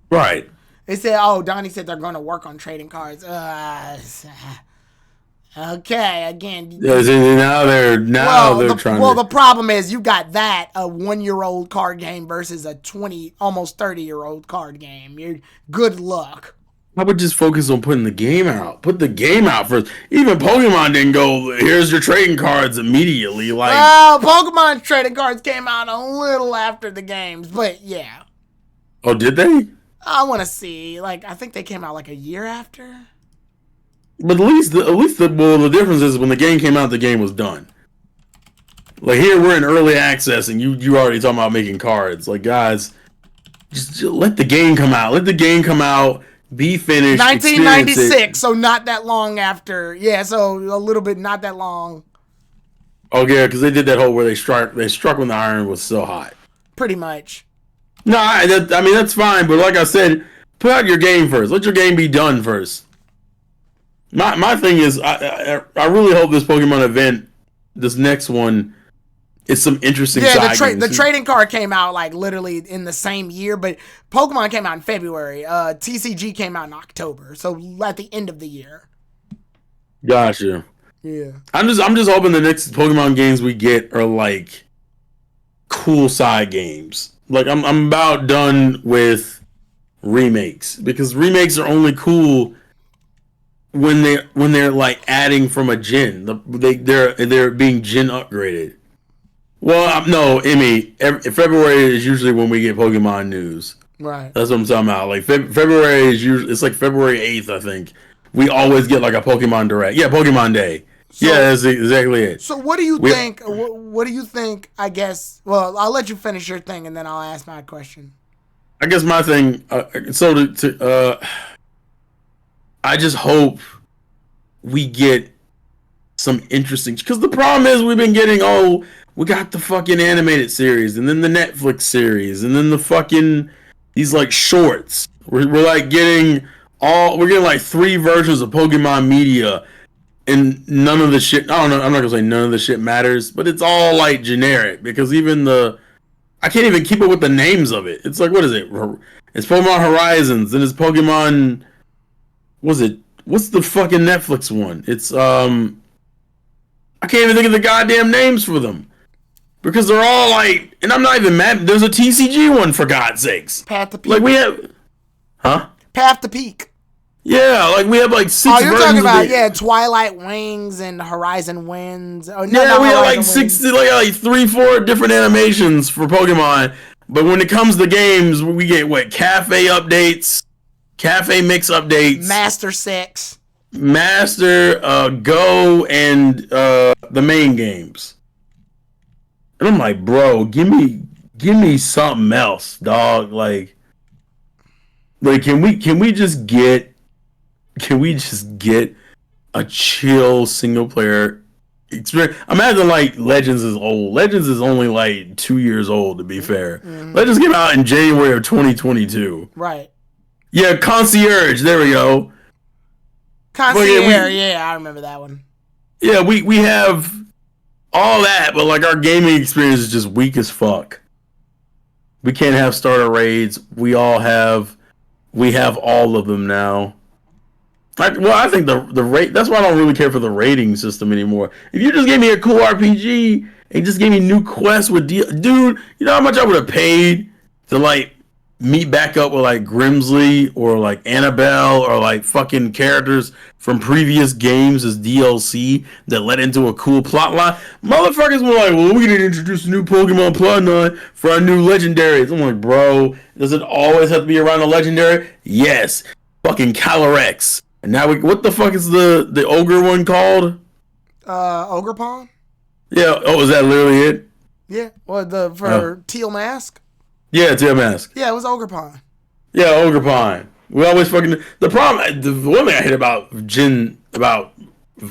Right. They said, oh, Donnie said they're going to work on trading cards. Okay, again. Yeah, now they're trying. Well, the problem is you got that a 1-year-old card game versus a 20, almost 30-year-old card game. You're good luck. I would just focus on putting the game out. Put the game out first. Even Pokemon didn't go, here's your trading cards immediately. Like, Pokemon's trading cards came out a little after the games, but yeah. Oh, did they? I want to see. Like, I think they came out like a year after. But at least the difference is when the game came out, the game was done. Like here, we're in early access, and you already talking about making cards. Like guys, just let the game come out. Let the game come out. Be finished. 1996, so not that long after. Yeah, so a little bit not that long. Oh yeah, because they did that whole where they struck when the iron was so hot. Pretty much. No, I mean that's fine, but like I said, put out your game first. Let your game be done first. My thing is, I really hope this Pokemon event, this next one, is some interesting side games. The trading card came out like literally in the same year, but Pokemon came out in February. TCG came out in October, so at the end of the year. Gotcha. Yeah. I'm just hoping the next Pokemon games we get are like cool side games. Like I'm about done with remakes because remakes are only cool when they're like adding from a gen. They're being gen upgraded. Well, no, Emmy. February is usually when we get Pokemon news. Right. That's what I'm talking about. Like February is usually it's like February 8th, I think. We always get like a Pokemon Direct. Yeah, Pokemon Day. So, yeah, that's exactly it. So what do you think? What do you think? I guess. Well, I'll let you finish your thing, and then I'll ask my question. I guess my thing. I just hope we get some interesting. Because the problem is we've been getting we got the fucking animated series, and then the Netflix series, and then the fucking these like shorts. We're like getting we're getting like 3 versions of Pokemon media. And none of the shit, I don't know, I'm not gonna say none of the shit matters, but it's all like generic because even I can't even keep up with the names of it. It's like, what is it? It's Pokemon Horizons and it's Pokemon, what's the fucking Netflix one? It's, I can't even think of the goddamn names for them because they're all like, and I'm not even mad, there's a TCG one for God's sakes. Path to Peak. Like we have, Path to Peak. Yeah, like we have like 6 versions. Oh, you're talking about Twilight Wings and Horizon Winds. Oh, no, yeah, we have like 3-4 different animations for Pokemon. But when it comes to games, we get cafe updates, cafe mix updates, Master 6, Master, Go, and the main games. And I'm like, bro, give me something else, dog. Like can we just get a chill single player experience? Imagine like Legends is old. Legends is only like 2 years old, to be fair. Mm-hmm. Legends came out in January of 2022. Right. Yeah, Concierge. There we go. Concierge. Yeah, I remember that one. Yeah, we have all that, but like our gaming experience is just weak as fuck. We can't have starter raids. We have all of them now. I think the rate. That's why I don't really care for the rating system anymore. If you just gave me a cool RPG and just gave me new quests with dude, you know how much I would have paid to like meet back up with like Grimsley or like Annabelle or like fucking characters from previous games as DLC that led into a cool plot line. Motherfuckers were like, well, we need to introduce a new Pokemon plot line for our new legendaries. I'm like, bro, does it always have to be around a legendary? Yes. Fucking Calyrex. And now what the fuck is the ogre one called? Ogerpon? Yeah, oh, is that literally it? Yeah. For Teal Mask? Yeah, it's your mask. Yeah, it was Ogerpon. Yeah, Ogre Pine. We always fucking the problem. The one thing I hate about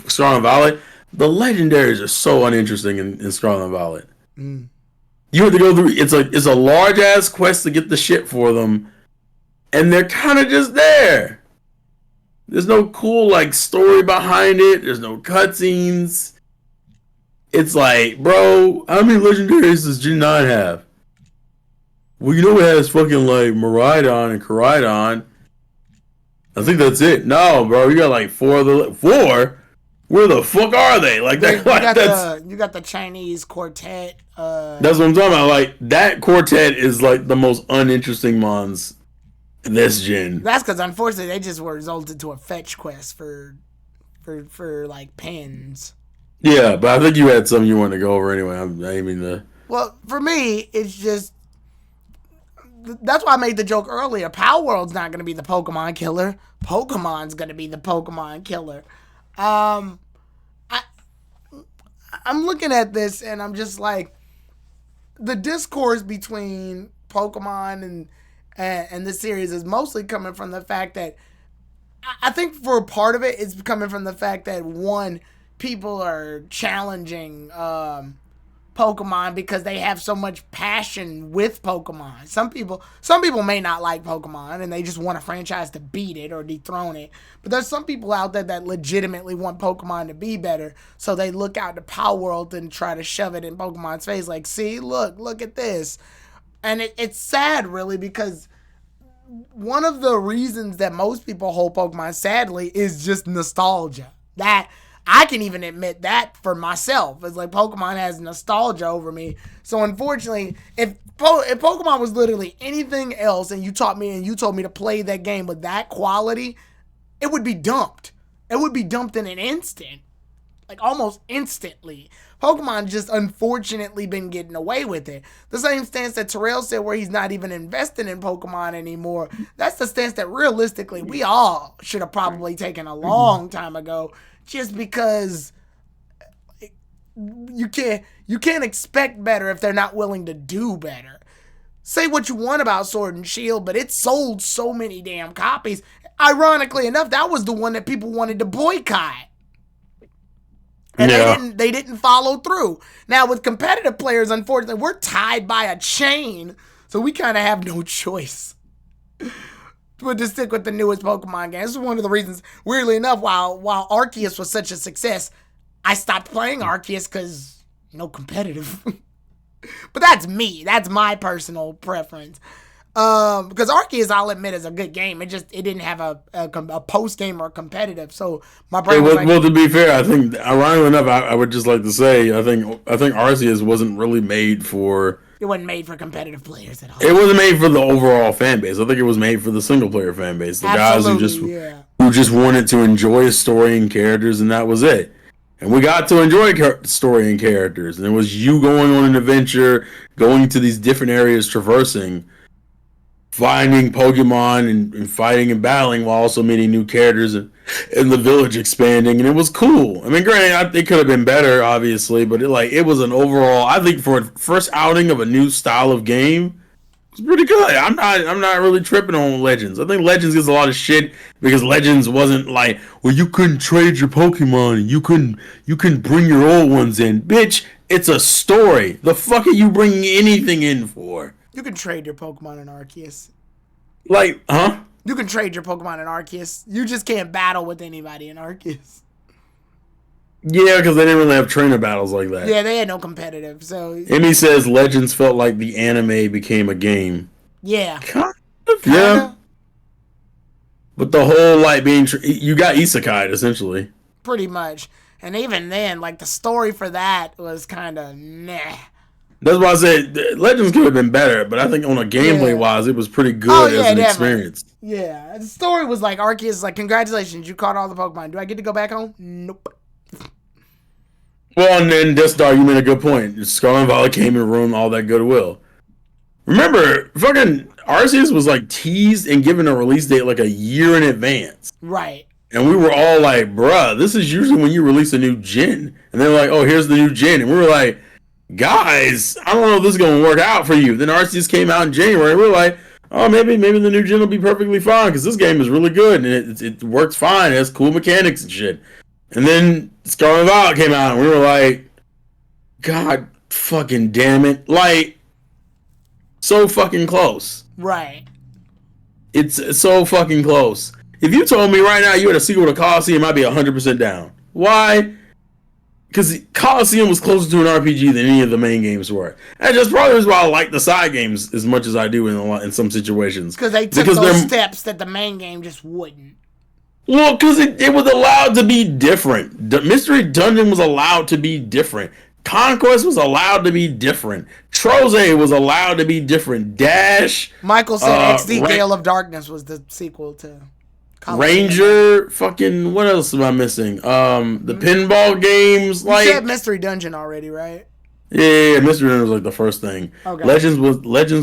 Strong and Violet, the legendaries are so uninteresting in Strong and Violet. Mm. You have to go through. It's a large ass quest to get the shit for them, and they're kind of just there. There's no cool like story behind it. There's no cutscenes. It's like, bro, how many legendaries does Gen 9 have? Well, you know it has fucking like Miraidon and Koraidon. I think that's it. No, bro, you got like four. Where the fuck are they? Like that. You got the Chinese quartet. That's what I'm talking about. Like that quartet is like the most uninteresting mons in this gen. That's because unfortunately they just were resulted to a fetch quest for like pins. Yeah, but I think you had some you wanted to go over anyway. I'm aiming to. Well, for me, it's just. That's why I made the joke earlier. Palworld's not going to be the Pokemon killer. Pokemon's going to be the Pokemon killer. I'm looking at this and I'm just like, the discourse between Pokemon and this series is mostly coming from the fact that I think for a part of it, it's coming from the fact that one, people are challenging Pokemon because they have so much passion with Pokemon. Some people may not like Pokemon and they just want a franchise to beat it or dethrone it. But there's some people out there that legitimately want Pokemon to be better. So they look out to Palworld and try to shove it in Pokemon's face. Like, see, look at this. And it's sad, really, because one of the reasons that most people hold Pokemon, sadly, is just nostalgia. That I can even admit that for myself. It's like Pokemon has nostalgia over me. So unfortunately, if Pokemon was literally anything else and you told me to play that game with that quality, it would be dumped. It would be dumped in an instant. Like almost instantly. Pokemon just unfortunately been getting away with it. The same stance that Terrell said where he's not even investing in Pokemon anymore. That's the stance that realistically we all should have probably taken a long time ago. Just because you can't expect better if they're not willing to do better. Say what you want about Sword and Shield, but it sold so many damn copies. Ironically enough, that was the one that people wanted to boycott. And they didn't follow through. Now with competitive players, unfortunately, we're tied by a chain, so we kind of have no choice. But to stick with the newest Pokemon game. This is one of the reasons, weirdly enough, while Arceus was such a success, I stopped playing Arceus because no competitive. But that's me. That's my personal preference. Because Arceus, I'll admit, is a good game. It didn't have a post game or competitive. So my brain was like, well, to be fair, I think ironically enough, I would just like to say, I think Arceus wasn't really made for. It wasn't made for competitive players at all. It wasn't made for the overall fan base. I think it was made for the single player fan base. The Absolutely, guys who just wanted to enjoy a story and characters, and that was it. And we got to enjoy story and characters. And it was you going on an adventure, going to these different areas, traversing, finding Pokemon and fighting and battling while also meeting new characters and the village expanding, and it was cool. I mean, granted, it could have been better, obviously, but it was an overall. I think for a first outing of a new style of game, it was pretty good. I'm not really tripping on Legends. I think Legends gets a lot of shit because Legends wasn't like, well, you couldn't trade your Pokemon and you couldn't bring your old ones in, bitch. It's a story. The fuck are you bringing anything in for? You can trade your Pokemon in Arceus. Like, huh? You can trade your Pokemon in Arceus. You just can't battle with anybody in Arceus. Yeah, because they didn't really have trainer battles like that. Yeah, they had no competitive. So Emmy says Legends felt like the anime became a game. Yeah. Kind of. Yeah. But the whole, like, you got isekai, essentially. Pretty much. And even then, like, the story for that was kind of meh. That's why I said Legends could have been better, but I think on a gameplay wise, it was pretty Oh good as yeah, an definitely. experience. Yeah, the story was like Arceus is like, congratulations, you caught all the Pokemon. Do I get to go back home? Nope. Well, and then Deathstar, you made a good point. Scarlet and Violet came and ruined all that goodwill. Remember, fucking Arceus was like teased and given a release date like a year in advance. Right. And we were all like, bruh, this is usually when you release a new gen. And they're like, oh, here's the new gen. And we were like, guys, I don't know if this is going to work out for you. Then Arceus came out in January. We were like, oh, maybe the new gen will be perfectly fine because this game is really good and it works fine. It has cool mechanics and shit. And then Scarlet and Violet came out and we were like, God fucking damn it. Like, so fucking close. Right. It's so fucking close. If you told me right now you had a sequel to Coliseum, I'd be 100% down. Why? Because Coliseum was closer to an RPG than any of the main games were. And that's probably why I like the side games as much as I do in some situations. Because they took those steps that the main game just wouldn't. Well, because it was allowed to be different. The Mystery Dungeon was allowed to be different. Conquest was allowed to be different. Troze was allowed to be different. Dash. Michael said XD Gale of Darkness was the sequel to Coliseum. Ranger. Fucking, what else am I missing? The pinball games. You said Mystery Dungeon already, right? Yeah, Mystery Dungeon was like the first thing. Okay. Legends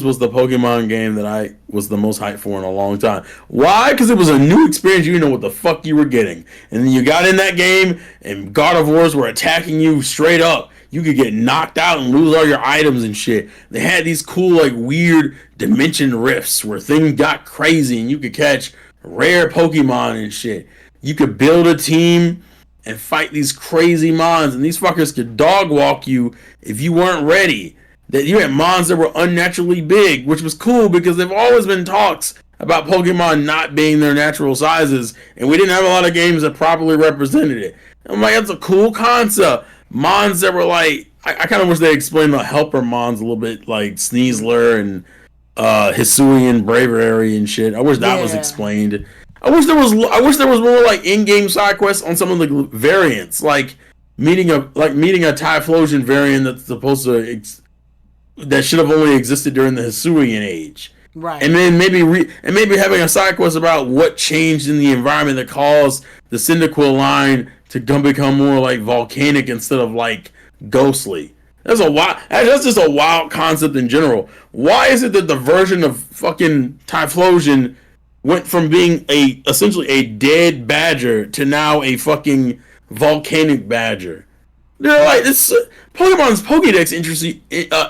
was the Pokemon game that I was the most hyped for in a long time. Why? Because it was a new experience. You didn't know what the fuck you were getting. And then you got in that game and God of Wars were attacking you straight up. You could get knocked out and lose all your items and shit. They had these cool, like, weird dimension rifts where things got crazy and you could catch rare Pokemon and shit. You could build a team and fight these crazy mons, and these fuckers could dog walk you if you weren't ready. That you had mons that were unnaturally big, which was cool because there've always been talks about Pokemon not being their natural sizes, and we didn't have a lot of games that properly represented it. I'm like, that's a cool concept. Mons that were like, I kind of wish they explained the helper mons a little bit, like Sneasler and Hisuian Braviary and shit. I wish that was explained. I wish there was more like in-game side quests on some of the variants, like meeting a Typhlosion variant that's supposed to that should have only existed during the Hisuian age. Right. And then maybe having a side quest about what changed in the environment that caused the Cyndaquil line to become more like volcanic instead of like ghostly. That's just a wild concept in general. Why is it that the version of fucking Typhlosion went from being essentially a dead badger to now a fucking volcanic badger? They're like, this Pokemon's Pokédex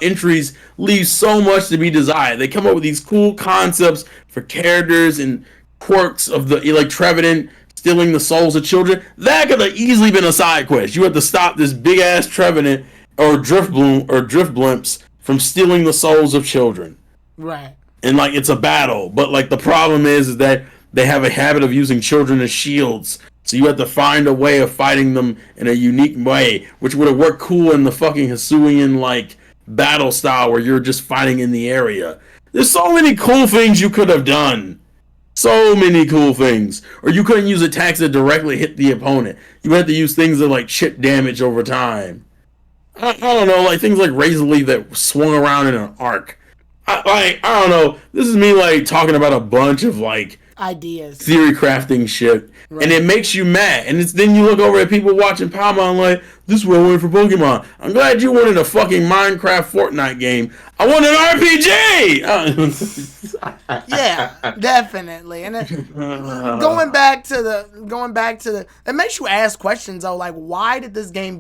entries leave so much to be desired. They come up with these cool concepts for characters and quirks of the Trevenant stealing the souls of children. That could have easily been a side quest. You have to stop this big ass Trevenant or Driftblimps from stealing the souls of children. Right. And like it's a battle, but like the problem is that they have a habit of using children as shields. So you have to find a way of fighting them in a unique way, which would have worked cool in the fucking Hisuian like battle style where you're just fighting in the area. There's so many cool things you could have done. So many cool things. Or you couldn't use attacks that directly hit the opponent. You had to use things that like chip damage over time. I don't know, like things like Razor Leaf that swung around in an arc. I don't know. This is me like talking about a bunch of like ideas, theory crafting shit, right. And it makes you mad. And then you look over at people watching Palworld like, this is what I wanted for Pokemon. I'm glad you wanted a fucking Minecraft Fortnite game. I want an RPG. Yeah, definitely. And then, going back to the, it makes you ask questions though, like why does this game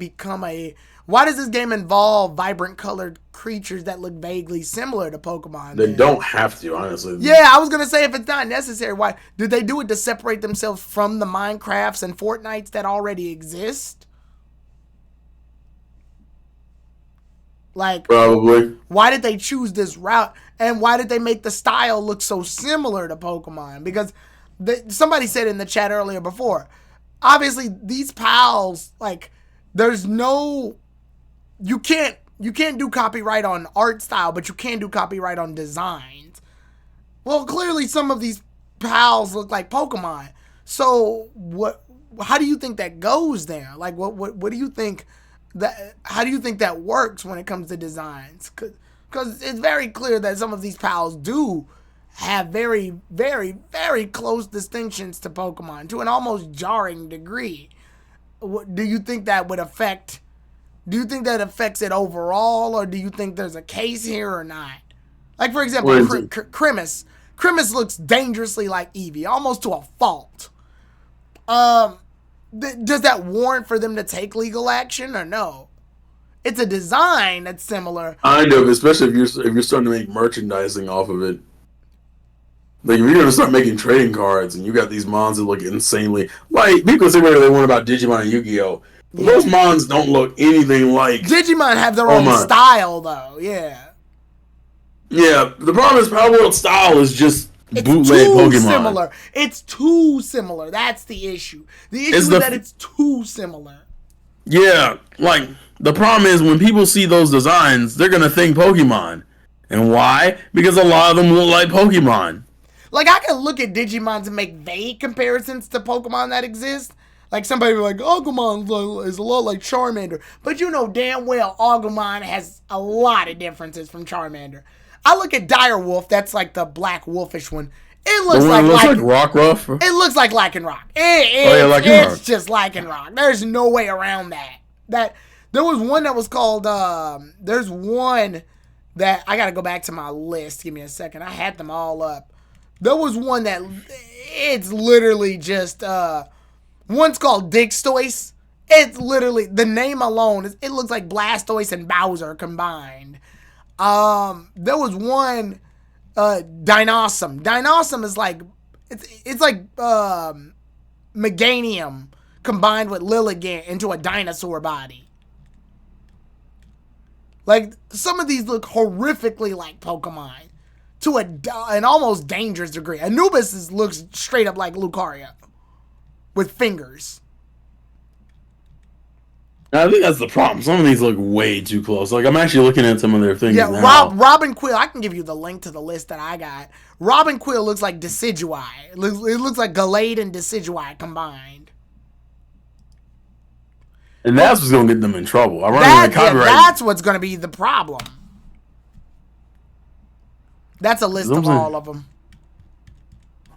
involve vibrant colored creatures that look vaguely similar to Pokemon? They don't have to, honestly. Yeah, I was going to say if it's not necessary, why? Did they do it to separate themselves from the Minecrafts and Fortnites that already exist? Like, probably. Why did they choose this route? And why did they make the style look so similar to Pokemon? Because somebody said in the chat earlier before, obviously these pals, like, there's no... You can't do copyright on art style, but you can do copyright on designs. Well, clearly some of these pals look like Pokemon. So how do you think that goes there? Like what do you think how do you think that works when it comes to designs? Because it's very clear that some of these pals do have very, very, very close distinctions to Pokemon to an almost jarring degree. Do you think that would affect? Do you think that affects it overall, or do you think there's a case here or not? Like, for example, Krimis. Krimis looks dangerously like Eevee, almost to a fault. Does that warrant for them to take legal action or no? It's a design that's similar. Kind of, especially if you're starting to make merchandising off of it. Like, if you're gonna start making trading cards and you got these mons that look insanely like people say whatever they want about Digimon and Yu-Gi-Oh! Yeah. Those mons don't look anything like Digimon have their own style though, yeah. Yeah, the problem is Palworld style is just bootleg Pokemon. Similar. It's too similar. That's the issue. The issue is that it's too similar. Yeah, like the problem is when people see those designs, they're gonna think Pokemon. And why? Because a lot of them look like Pokemon. Like, I can look at Digimon and make vague comparisons to Pokemon that exist. Like, somebody will be like, Agumon is a lot like Charmander. But you know damn well Agumon has a lot of differences from Charmander. I look at Direwolf, that's like the black wolfish one. It looks like Rockruff. It looks like Lycanroc. It's just Lycanroc. There's no way around that. There was one that was called, there's one that, I gotta go back to my list. Give me a second. I had them all up. There was one that it's literally just one's called Digstoise. It's literally the name alone it looks like Blastoise and Bowser combined. There was one Dinossum. Dinossum is like it's like Meganium combined with Lilligant into a dinosaur body. Like, some of these look horrifically like Pokemon to an almost dangerous degree. Anubis looks straight up like Lucario with fingers. I think that's the problem. Some of these look way too close. Like, I'm actually looking at some of their things now. Robin Quill, I can give you the link to the list that I got. Robin Quill looks like Decidueye. It looks like Gallade and Decidueye combined. And that's what's going to get them in trouble. That's what's going to be the problem. That's a list of all of them.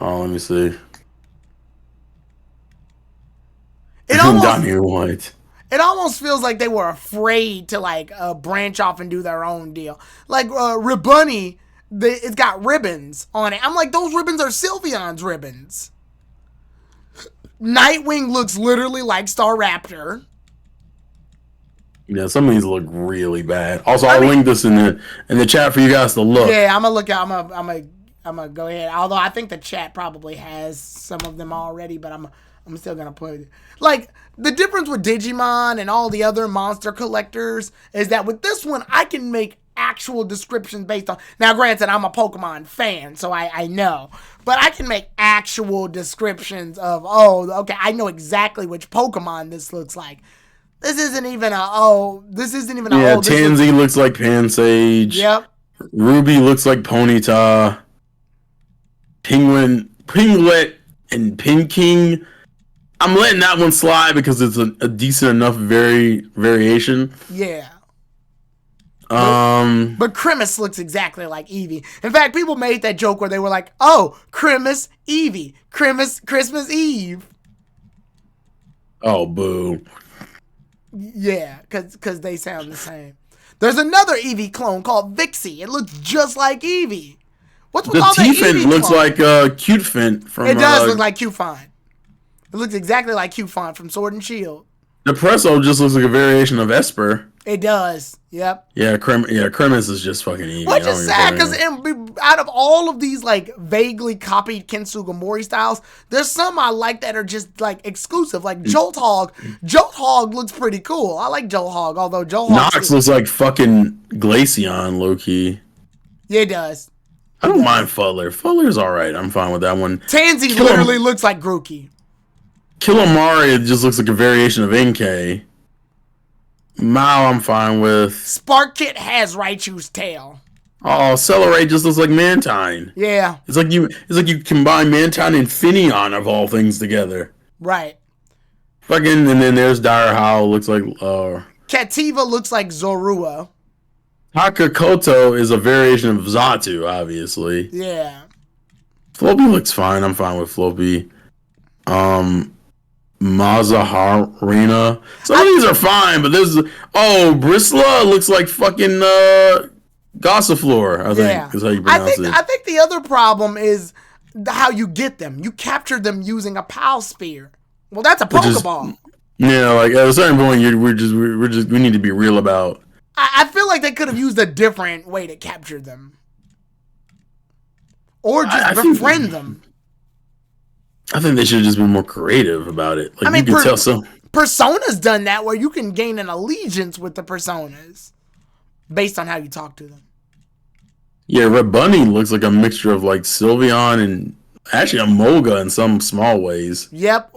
Oh, let me see. It almost feels like they were afraid to like branch off and do their own deal. Like Ribunny, it's got ribbons on it. I'm like, those ribbons are Sylveon's ribbons. Nightwing looks literally like Staraptor. Yeah, some of these look really bad. Also, I'll link this in the chat for you guys to look. Yeah, I'm gonna look at. I'm gonna go ahead. Although I think the chat probably has some of them already, but I'm still gonna put it. Like, the difference with Digimon and all the other monster collectors is that with this one, I can make actual descriptions based on. Now, granted, I'm a Pokemon fan, so I know, but I can make actual descriptions of. Oh, okay, I know exactly which Pokemon this looks like. This isn't even a Tansy looks like Pansage. Yep. Ruby looks like Ponyta. Pinglet, and Pinking. I'm letting that one slide because it's a decent enough variation. Yeah. But Krimis looks exactly like Eevee. In fact, people made that joke where they were like, "Oh, Krimis, Eevee, Krimis, Christmas Eve." Oh, boo. Yeah, because they sound the same. There's another Eevee clone called Vixie. It looks just like Eevee. What's with all that Eevee T-Fin looks like Cutefint from. It does look like Cufant. It looks exactly like Cufant from Sword and Shield. Depresso just looks like a variation of Esper. It does. Yep. Yeah, Krimis is just fucking Eevee. Which is sad because out of all of these like vaguely copied Kintsugamori styles, there's some I like that are just like exclusive. Like Jolthog. Jolthog looks pretty cool. I like Jolthog, although Jolthog Nox looks like fucking Glaceon, low key. Yeah, it does. I don't mind Fuddler. Fuddler's alright. I'm fine with that one. Tansy literally looks like Grookey. Kilomari just looks like a variation of Inkay. Mao I'm fine with. Sparkit has Raichu's tail. Oh, Celeray just looks like Mantine. Yeah. It's like you combine Mantine and Finneon of all things together. Right. Fucking, and then there's Dire Howl, looks like Kativa looks like Zorua. Takakoto is a variation of Zatu, obviously. Yeah. Floppy looks fine. I'm fine with Floppy. Mazaharina. Some of these are fine, but there's Bristla looks like fucking Gossiflor, I think is how you pronounce it. I think the other problem is how you get them. You capture them using a PAL spear. Well, that's a Pokeball. Yeah, like at a certain point, we need to be real about. I feel like they could have used a different way to capture them, or just befriend them. I think they should have just been more creative about it. Like, I mean, you can tell some Persona's done that where you can gain an allegiance with the personas based on how you talk to them. Yeah, Red Bunny looks like a mixture of like Sylveon and actually a Moga in some small ways. Yep.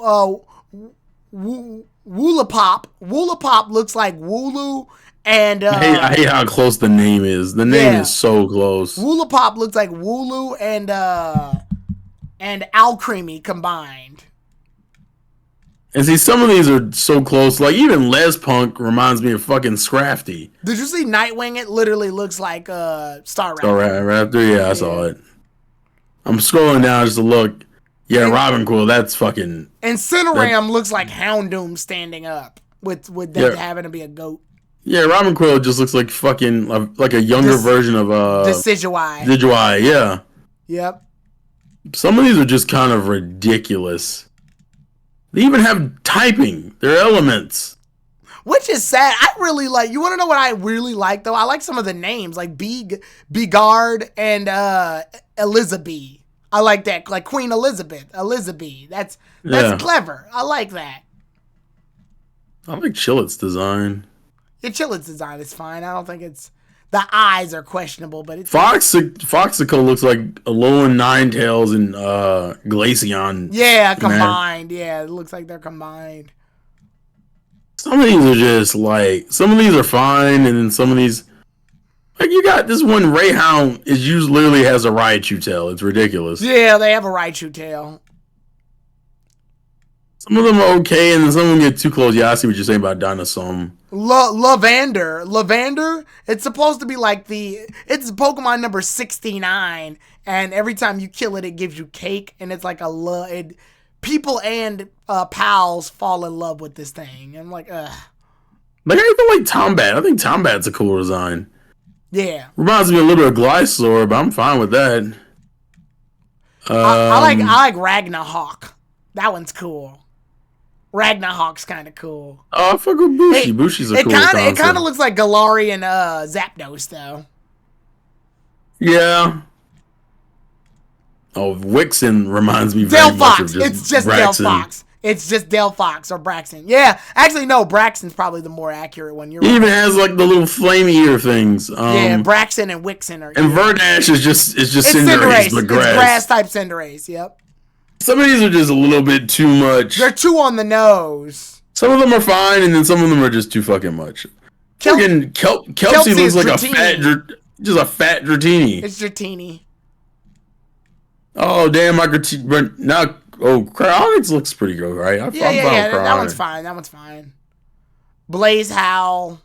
Woolapop. Woolapop looks like Wooloo and I hate how close the name is. The name is so close. Woolapop looks like Wooloo and Alcremie combined. And see, some of these are so close. Like, even Les Punk reminds me of fucking Scrafty. Did you see Nightwing? It literally looks like Star Raptor. Raptor? Yeah, I saw it. I'm scrolling down just to look. Yeah, Robin Quill, that's fucking... And Cineram looks like Houndoom standing up with that having to be a goat. Yeah, Robin Quill just looks like fucking... like a younger version of... Decidueye. Decidueye, yeah. Yep. Some of these are just kind of ridiculous. They even have typing. They're elements. Which is sad. I really like... You want to know what I really like, though? I like some of the names, like Bigard and Elizabeth. I like that. Like Queen Elizabeth. That's clever. I like that. I like Chillet's design. Yeah, Chillet's design is fine. I don't think it's... The eyes are questionable, but it's... Foxico looks like Alolan Ninetales and Glaceon. Yeah, combined. Yeah, it looks like they're combined. Some of these are just like... Some of these are fine, and then some of these... Like, you got this one, Rayhound, literally has a Raichu tail. It's ridiculous. Yeah, they have a Raichu tail. Some of them are okay, and then some of them get too close. Yeah, I see what you're saying about Dinosaur. Lavander, it's supposed to be like it's Pokemon number 69, and every time you kill it, it gives you cake, and it's like people and pals fall in love with this thing. I'm like, ugh. Like, I even like Tombat. I think Tombat's a cool design. Yeah. Reminds me a little bit of Glysaur, but I'm fine with that. I like Ragnahawk. That one's cool. Ragnahawk's kind of cool. Oh, I fuck with Bushi. Bushi's a cool concept. It kind of looks like Galarian Zapdos, though. Yeah. Oh, Wixen reminds me very much of It's just Braxton. Delphox. It's just Delphox or Braxton. Yeah, actually, no, Braxton's probably the more accurate one. You're He even has like the little flamey ear things. Yeah, Braxton and Wixen are. And Verdash is just Cinderace, but grass. It's grass type Cinderace. Yep. Some of these are just a little bit too much. They're too on the nose. Some of them are fine, and then some of them are just too fucking much. Kelsey looks like a fat Dratini. It's Dratini. Oh damn, now. Oh, Cryonics looks pretty good, right? I'm fine with that one's fine. Blaze Howl.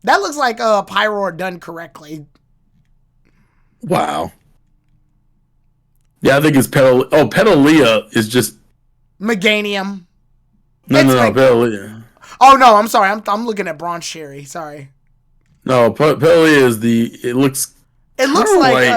That looks like Pyroar done correctly. Wow. Yeah, I think it's Petalea is just... Meganium. No, Petalea. Oh, no, I'm sorry. I'm looking at Bronze Sherry. Sorry. No, Petalea is It looks like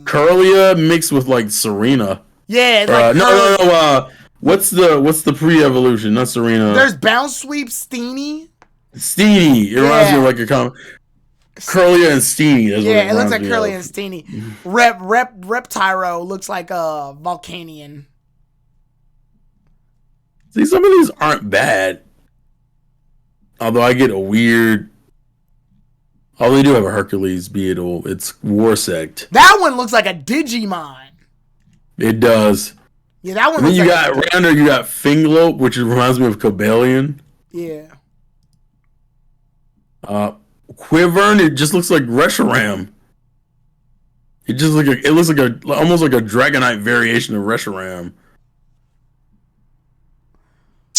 Curlia mixed with, like, Serena. Yeah, like no. What's the pre-evolution? Not Serena. There's Bounce Sweep Steenie. It reminds me of like a Curlia and Steenie. It looks like Curlia and Steenie. Reptyro looks like a Volcanion. See, some of these aren't bad. Although I get a weird... Oh, they do have a Hercules Beetle. It's Warsect. That one looks like a Digimon. It does. Yeah, that one. And then you got Rounder. You got Finglope, which reminds me of Cobalion. Yeah. Quivern. It just looks like Reshiram. It looks like almost like a Dragonite variation of Reshiram.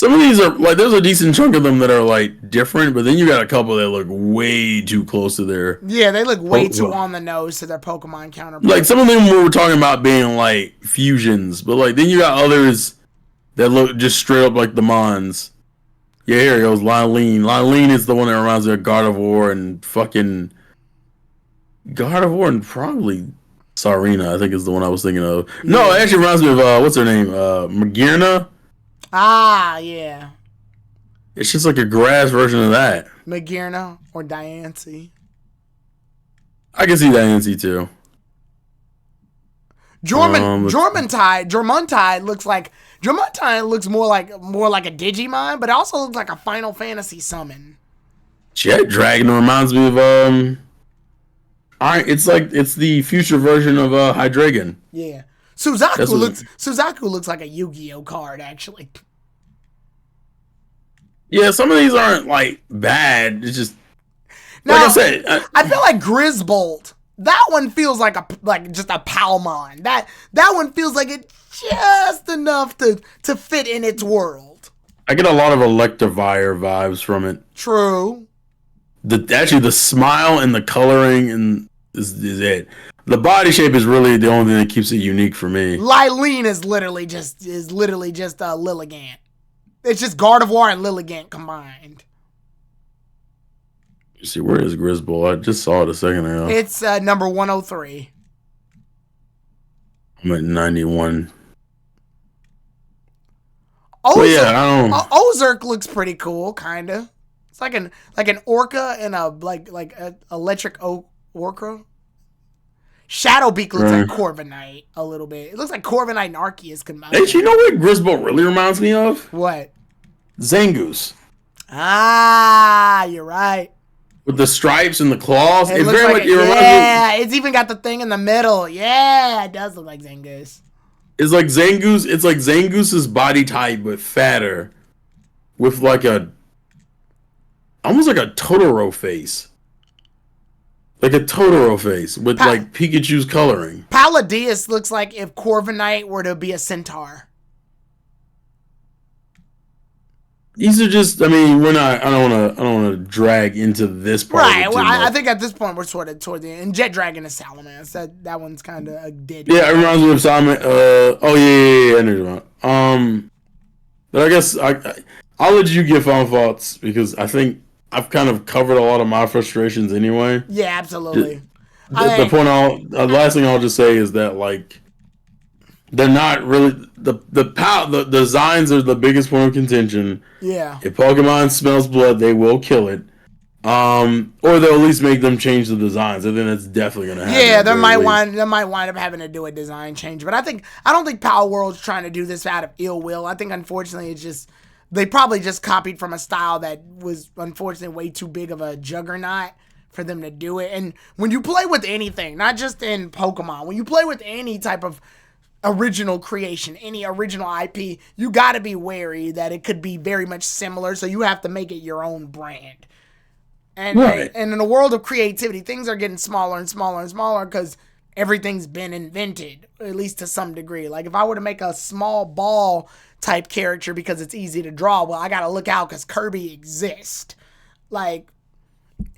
Some of these are like there's a decent chunk of them that are like different, but then you got a couple that look way too close to their Yeah, they look way too on the nose to their Pokemon counterparts. like some of them we were talking about being like fusions, but like then you got others that look just straight up like the Mons. Yeah, here it goes. Lylene. Lylene is the one that reminds me of Gardevoir and fucking Gardevoir and probably Sarina. I think is the one I was thinking of. Yeah. No, it actually reminds me of what's her name? Magearna. Ah, yeah. It's just like a grass version of that. Magearna or Diancie. I can see Diancie too. Jormuntide looks more like a Digimon, but it also looks like a Final Fantasy summon. Jet Dragon reminds me of it's the future version of Hydreigon. Yeah. Suzaku looks like a Yu-Gi-Oh card actually. Yeah, some of these aren't like bad. It's just now, like I said, I feel like Grisbolt. That one feels like just a Palmon. That one feels like it's just enough to fit in its world. I get a lot of Electivire vibes from it. True. The smile and the coloring and is it. The body shape is really the only thing that keeps it unique for me. Lylene is literally just Lilligant. It's just Gardevoir and Lilligant combined. You see, where is Grisbolt? I just saw it a second ago. It's number 103. I'm at 91. Ozark looks pretty cool, kinda. It's like an orca and a like a electric orca. Shadowbeak looks like Corviknight a little bit. It looks like Corviknight and Arceus combined. Hey, you know what Grisbolt really reminds me of? What? Zangoose. Ah, you're right. With the stripes and the claws. It very much it's even got the thing in the middle. Yeah, it does look like Zangoose. It's like Zangoose's body type, but fatter. With like almost like a Totoro face. Like a Totoro face with like Pikachu's coloring. Palladius looks like if Corviknight were to be a centaur. These are just. I mean, we're not. I don't want to drag into this part. Right. Well, I think at this point we're sort of toward the end. And Jet Dragon is Salamence. That one's kind of a dead. Yeah, it reminds me of Salamence. Oh yeah. I know what. But I guess I'll let you give final thoughts because I think I've kind of covered a lot of my frustrations anyway. Yeah, absolutely. The last thing I'll just say is that like they're not really the designs are the biggest point of contention. Yeah. If Pokemon smells blood, they will kill it. Or they'll at least make them change the designs. I think that's definitely gonna happen. Yeah, they might wind up having to do a design change. But I don't think Palworld's trying to do this out of ill will. I think unfortunately it's just they probably just copied from a style that was unfortunately way too big of a juggernaut for them to do it. And when you play with anything, not just in Pokemon, when you play with any type of original creation, any original IP, you got to be wary that it could be very much similar, so you have to make it your own brand. And right. And in the world of creativity, things are getting smaller and smaller and smaller because everything's been invented, at least to some degree. Like if I were to make a small ball type character because it's easy to draw, well, I got to look out because Kirby exists. Like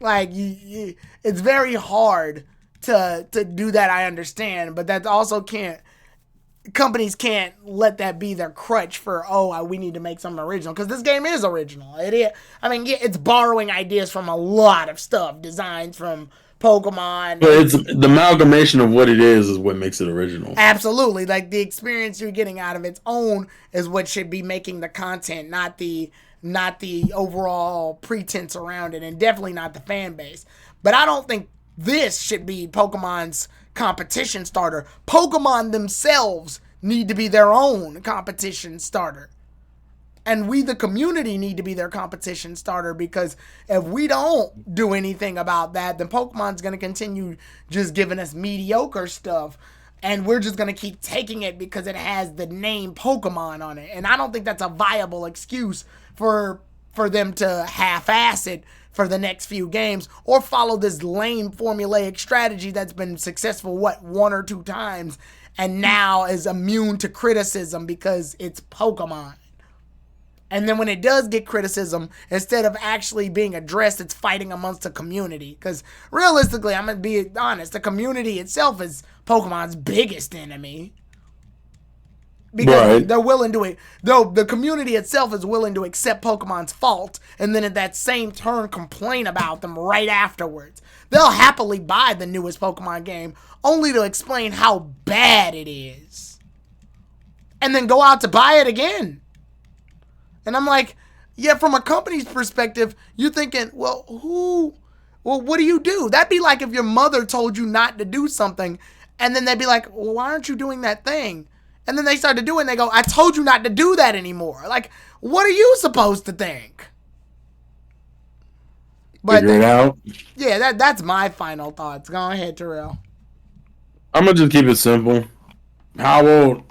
it's very hard to do that, I understand, but that also companies can't let that be their crutch for, we need to make something original, because this game is original. It is. I mean, it's borrowing ideas from a lot of stuff, designs from Pokemon. But it's the amalgamation of what it is what makes it original. Absolutely. Like, the experience you're getting out of its own is what should be making the content, not the overall pretense around it, and definitely not the fan base. But I don't think this should be Pokemon's competition starter. Pokemon themselves need to be their own competition starter. And we, the community, need to be their competition starter, because if we don't do anything about that, then Pokemon's going to continue just giving us mediocre stuff. And we're just going to keep taking it because it has the name Pokemon on it. And I don't think that's a viable excuse for them to half-ass it for the next few games, or follow this lame formulaic strategy that's been successful, one or two times, and now is immune to criticism because it's Pokemon. And then when it does get criticism, instead of actually being addressed, it's fighting amongst the community. Because realistically, I'm going to be honest, the community itself is Pokemon's biggest enemy. Because they're willing to, though the community itself is willing to accept Pokemon's fault, and then at that same turn complain about them right afterwards. They'll happily buy the newest Pokemon game, only to explain how bad it is. And then go out to buy it again. And I'm like, yeah, from a company's perspective, you're thinking, well, what do you do? That'd be like if your mother told you not to do something, and then they'd be like, well, why aren't you doing that thing? And then they start to do it, and they go, I told you not to do that anymore. Like, what are you supposed to think? But figure it out. Yeah, that's my final thoughts. Go ahead, Terrell. I'm going to just keep it simple. Palworld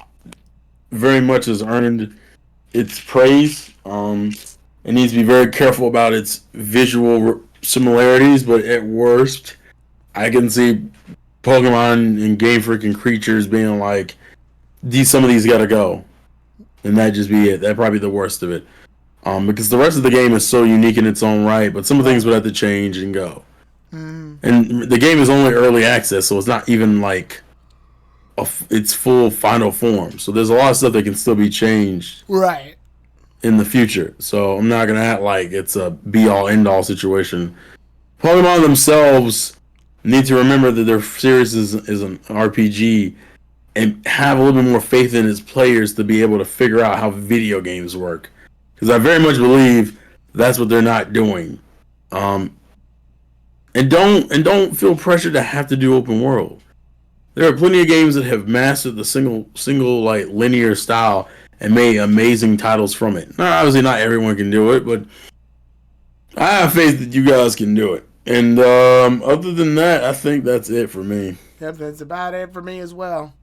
very much has earned its praise. It needs to be very careful about its visual similarities, but at worst, I can see Pokemon and Game Freaking creatures being like, some of these gotta go, and that just be it. That'd probably be the worst of it, because the rest of the game is so unique in its own right. But some of the things would have to change and go. And the game is only early access, so it's not even like its full final form. So there's a lot of stuff that can still be changed, right, in the future. So I'm not gonna act like it's a be all end all situation. Pokemon themselves need to remember that their series is an RPG. And have a little bit more faith in its players to be able to figure out how video games work, because I very much believe that's what they're not doing. And don't feel pressure to have to do open world. There are plenty of games that have mastered the single like linear style and made amazing titles from it. Now, obviously, not everyone can do it, but I have faith that you guys can do it. And other than that, I think that's it for me. Yep, that's about it for me as well.